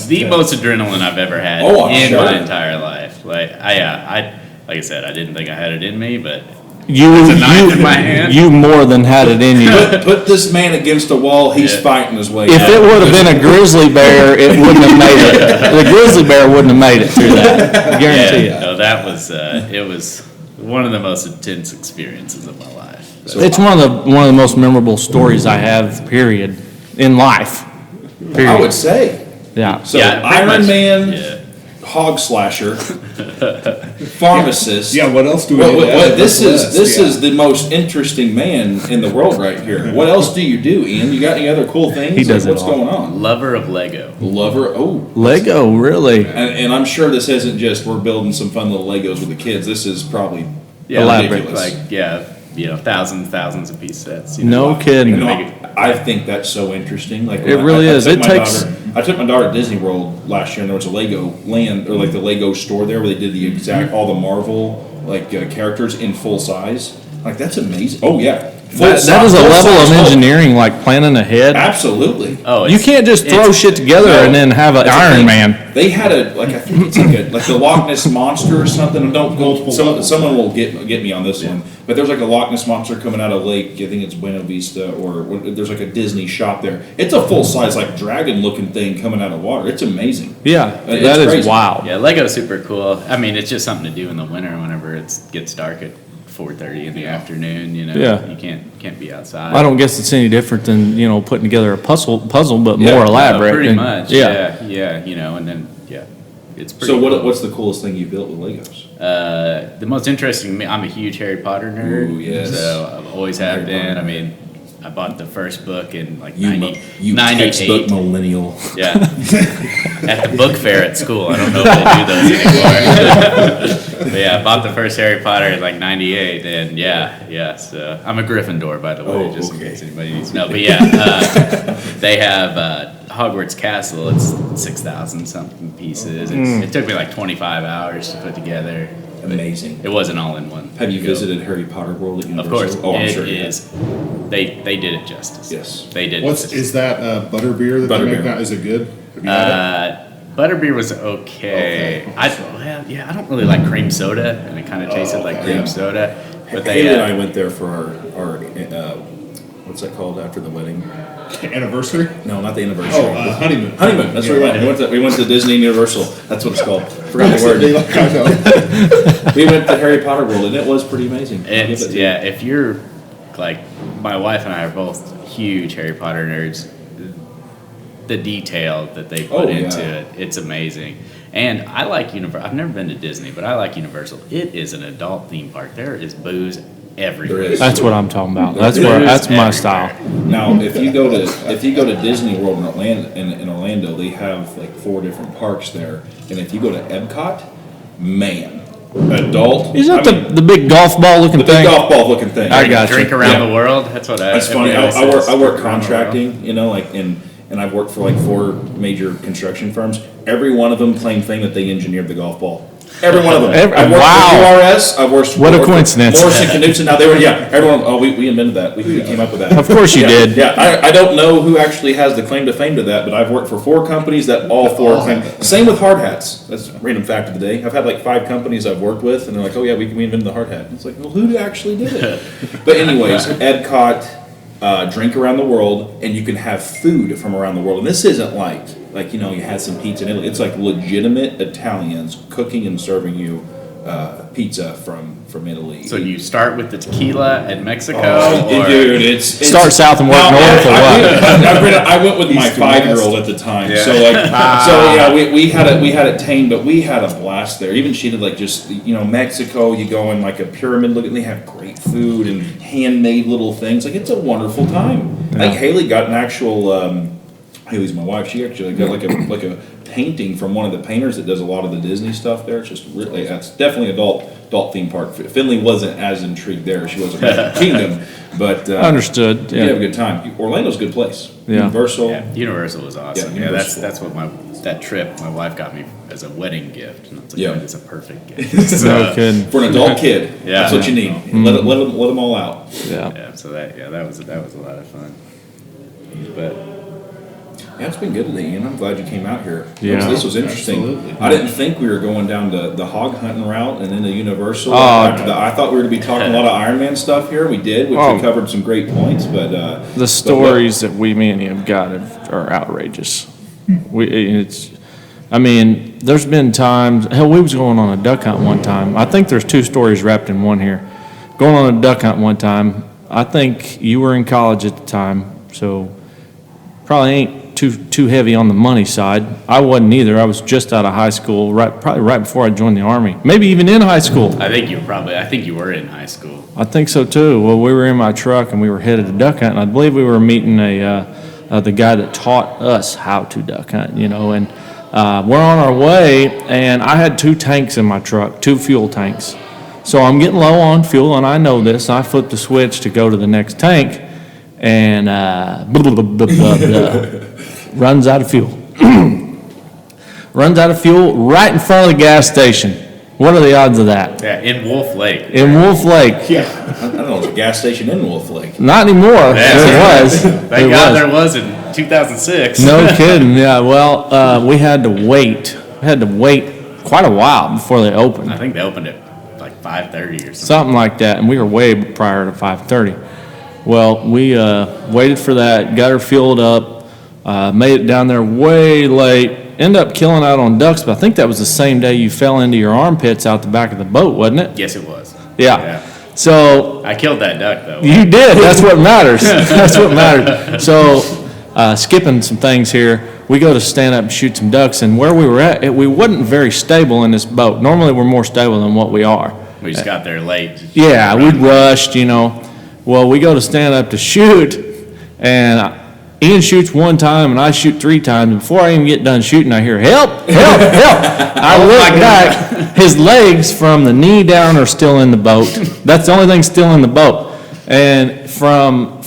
the most adrenaline I've ever had in my entire life. Like I said, I didn't think I had it in me, but it's a knife in my hand. You more than had it in you. Put this man against a wall. He's fighting his way. If it would have been a grizzly bear, it wouldn't have made it. The grizzly bear wouldn't have made it through that. I guarantee it. No, that was it was one of the most intense experiences of my life. It's one of the most memorable stories I have, period, in life. Period. I would say. Yeah. So Yeah, pretty Iron much. Man, Yeah. hog slasher, pharmacist. Yeah, what else do we This is the most interesting man in the world right here. What else do you do, Ian? You got any other cool things? He does it What's all. going on? Lover of Lego. Lover. Oh. Lego, really? And I'm sure this isn't just we're building some fun little Legos with the kids. This is probably Elaborate. Like thousands of piece sets. No kidding. I think that's so interesting. Like It really is. I took my daughter to Disney World last year, and there was a Lego land or like the Lego store there where they did the exact all the Marvel characters in full size. Like that's amazing. Oh yeah, That is a level of engineering, like planning ahead. Absolutely. Oh, You can't just throw shit together and then have an Iron Man. They had I think it's like the Loch Ness Monster or something. Someone will get me on this one. But there's like a Loch Ness Monster coming out of Lake. I think it's Buena Vista, or there's like a Disney shop there. It's a full size like dragon looking thing coming out of water. It's amazing. Yeah, It's that is crazy. wild. Yeah, Lego's super cool. I mean, it's just something to do in the winter whenever it gets dark at 4:30 in the afternoon. Yeah. You can't be outside. I don't guess it's any different than putting together a puzzle, but Yeah, more no, elaborate. Pretty And- much. Yeah. Yeah. And then it's pretty. So cool. what's the coolest thing you built with Legos? The most interesting. I'm a huge Harry Potter nerd. Ooh, yes. So I've always have Harry been. Potter. I mean, I bought the first book in like You 98. textbook millennial. Yeah. At the book fair at school. I don't know if they do those anymore. But yeah, I bought the first Harry Potter in like 98, and so I'm a Gryffindor, by the way, Oh, just okay. in case anybody needs to know. But they have Hogwarts Castle. It's 6,000 something pieces. It took me like 25 hours to put together. Amazing. It wasn't all in one. Have you visited Harry Potter World at Of Universal? course, Oh, I'm it sure. is. They did it justice. Yes. They did. Is that butterbeer that they make Butterbeer. now? Is it good? Have you had it? Butterbeer was okay. I don't really like cream soda, and it kind of tasted like cream soda. But Haley and I went there for our what's that called after the wedding? Anniversary? No, not the anniversary. Oh, honeymoon. Honeymoon. That's where we went. We went to Disney and Universal. That's what it's called. Forgot the word. I know. We went to Harry Potter World, and it was pretty amazing. It's, yeah, if you're like, my wife and I are both huge Harry Potter nerds. The detail that they put into it, it's amazing. And I like Universal. I've never been to Disney, but I like Universal. It is an adult theme park. There is booze everywhere. There is. That's what I'm talking about. There's That's my everywhere. style. Now, if you go to Disney World in Orlando, they have like 4 different parks there, and if you go to Epcot, man, adult. Isn't that the big golf ball looking the thing? big golf ball looking thing? I got you. Drink around the world. That's what I. That's funny. everybody says. I work contracting, you know, like and I've worked for like 4 major construction firms. Every one of them claimed thing that they engineered the golf ball. Every one of them. I've worked Wow. for URS. I've worked. What a worked for coincidence. Morrison Knudsen. Now they were everyone. Oh, we invented that. We came up with that. Of course you did. Yeah, I don't know who actually has the claim to fame to that, but I've worked for 4 companies that all 4 claim. Same with hard hats. That's a random fact of the day. I've had like 5 companies I've worked with, and they're like, "Oh yeah, we invented the hard hat." And it's like, well, who actually did it? But anyways, Epcot. Drink around the world, and you can have food from around the world. And this isn't like you know, you had some pizza in Italy. It's like legitimate Italians cooking and serving you pizza from Italy. So you start with the tequila at Mexico, or Dude, it's Start south and work Now, north, or what? I went with my 5-year-old at the time, so like, so yeah, we had it tamed, but we had a blast there. Even she did like just Mexico. You go in like a pyramid look, and they have great food and handmade little things. Like it's a wonderful time. I think Haley got an actual. Haley's my wife. She actually got like a painting from one of the painters that does a lot of the Disney stuff there. It's just really, that's definitely adult theme park. Finley wasn't as intrigued there. She wasn't Magic Kingdom, but Understood. you have a Yeah. good time. Orlando's a good place. Yeah. Universal. yeah, Universal was awesome. Yeah, Yeah, Universal. that's what that trip my wife got me as a wedding gift, and I was like, Yeah. that is a perfect gift. No kidding. For an adult kid, Yeah. that's what you need. Let them all out. Yeah. Yeah, so that was a lot of fun. But Yeah, it's been good today, Ian. I'm glad you came out here. Yeah. This was interesting. Absolutely. I didn't think we were going down the hog hunting route and then the Universal. Oh, I thought we were going to be talking a lot of Ironman stuff here. We did, which Oh. we covered some great points. But The stories that me and you have got are outrageous. There's been times, hell, we was going on a duck hunt one time. I think there's 2 stories wrapped in one here. Going on a duck hunt one time, I think you were in college at the time, so probably ain't too heavy on the money side. I wasn't either. I was just out of high school, probably right before I joined the Army. Maybe even in high school. I think you were in high school. I think so too. Well, we were in my truck and we were headed to duck hunt, and I believe we were meeting the guy that taught us how to duck hunt, and we're on our way, and I had 2 tanks in my truck, 2 fuel tanks. So I'm getting low on fuel, and I know this. I flip the switch to go to the next tank, and runs out of fuel. Runs out of fuel right in front of the gas station. What are the odds of that? Yeah, in Wolf Lake. In Wolf Lake. I don't know, it's a gas station in Wolf Lake. Not anymore. There was. Thank God there was in 2006. No kidding. Yeah. Well, we had to wait. We had to wait quite a while before they opened. I think they opened it like 5:30 or something. Something like that, and we were way prior to 5:30. Well, we waited for that, got her fueled up, made it down there way late, ended up killing out on ducks, but I think that was the same day you fell into your armpits out the back of the boat, wasn't it? Yes, it was. Yeah. So I killed that duck though. you did. That's what matters. That's what matters. So, skipping some things here, we go to stand up and shoot some ducks, and where we were at, we wasn't very stable in this boat. Normally, we're more stable than what we are. We just got there late. Yeah, we rushed, Well, we go to stand up to shoot, and Ian shoots 1 time, and I shoot 3 times. Before I even get done shooting, I hear, help, help, help. I look back, his legs from the knee down are still in the boat. That's the only thing still in the boat. And from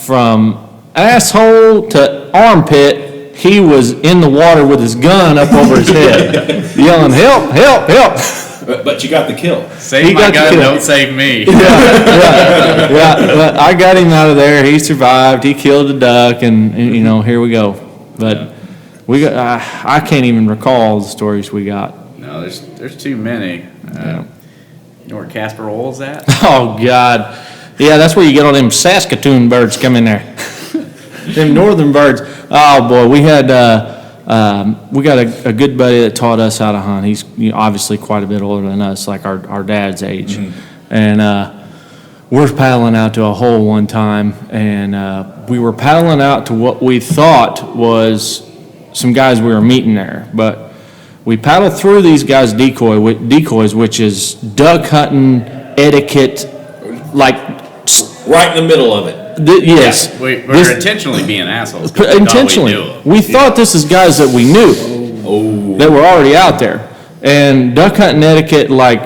asshole to armpit, he was in the water with his gun up over his head, yelling, help, help, help. But you got the kill. Save He my got the gun, kill. don't save me. Yeah, but I got him out of there. He survived. He killed a duck, and here we go. But we got. I can't even recall all the stories we got. No, there's too many. You know where Casper Oil's at? Oh God, Yeah, that's where you get all them Saskatoon birds come in there. Them northern birds. Oh, boy, we got a good buddy that taught us how to hunt. He's obviously quite a bit older than us, like our dad's age. And we're paddling out to a hole one time, and we were paddling out to what we thought was some guys we were meeting there. But we paddled through these guys' decoys, which is duck hunting etiquette, like Right in the middle of it. yes. We're intentionally being assholes. 'Cause we thought Intentionally. We knew 'em. We thought this is guys that we knew that were already out there. And duck hunting etiquette, like,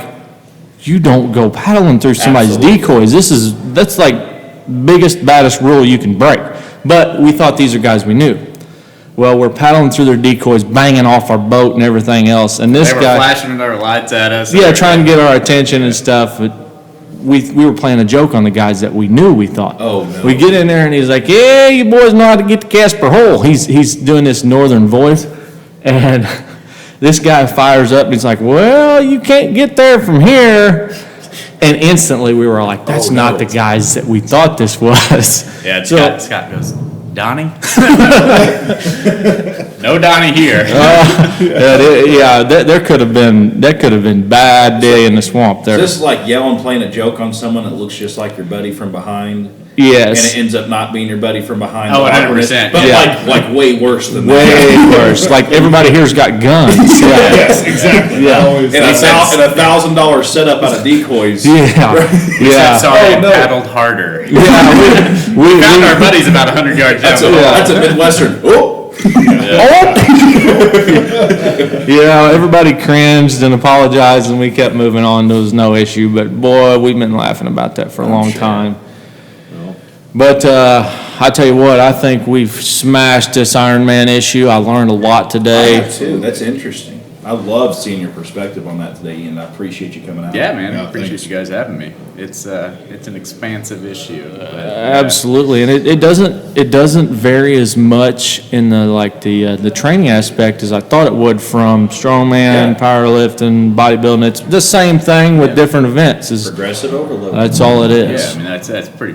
you don't go paddling through somebody's Absolutely. decoys. That's like biggest, baddest rule you can break. But we thought these are guys we knew. Well, we're paddling through their decoys, banging off our boat and everything else. And this They were guy, flashing their lights at us. yeah, trying to get our attention and stuff. But we were playing a joke on the guys that we knew, we thought. Oh, no. We get in there and he's like, yeah, you boys know how to get to Casper Hole. He's doing this northern voice. And this guy fires up and he's like, well, you can't get there from here. And instantly we were like, that's not the guys that we thought this was. Yeah, So- Scott goes, Donnie? No Donnie here. There could have been bad day in the swamp there. Is this like yelling, playing a joke on someone that looks just like your buddy from behind? Yes. And it ends up not being your buddy from behind. Oh, the 100%, But yeah. like way worse than Way that. worse. Like everybody here's got guns. Yeah. Yes, exactly. Yeah. Always- And $1,000 setup out of decoys. Yeah. Yeah. Sorry, Oh, no. paddled harder. Yeah. We Found our buddies about 100 yards down That's the a, hole. that's a Midwestern. Oh! yeah, everybody cringed and apologized, and we kept moving on. There was no issue, but boy, we've been laughing about that for a long time. But I tell you what, I think we've smashed this Ironman issue. I learned a lot I today. have too. That's interesting. I love seeing your perspective on that today, Ian. I appreciate you coming out. Yeah, man. Yeah, I appreciate thanks. you guys having me. It's an expansive issue. But, Absolutely, and it doesn't vary as much in the training aspect as I thought it would from strongman, Yeah. powerlifting, bodybuilding. It's the same thing with different events. Progressive overload. That's all it Yeah, is. I mean that's pretty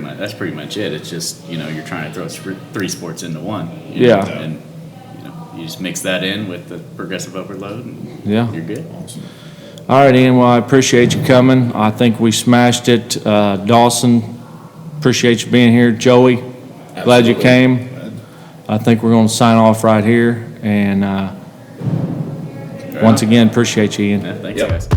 much it. It's just you're trying to throw three sports into one. you Yeah. know, and you just mix that in with the progressive overload, and Yeah. you're good. All right, Ian. Well, I appreciate you coming. I think we smashed it. Dawson, appreciate you being here. Joey, glad you Absolutely. came. I think we're going to sign off right here. And once again, appreciate you, Ian. Yeah, thanks Yep. guys.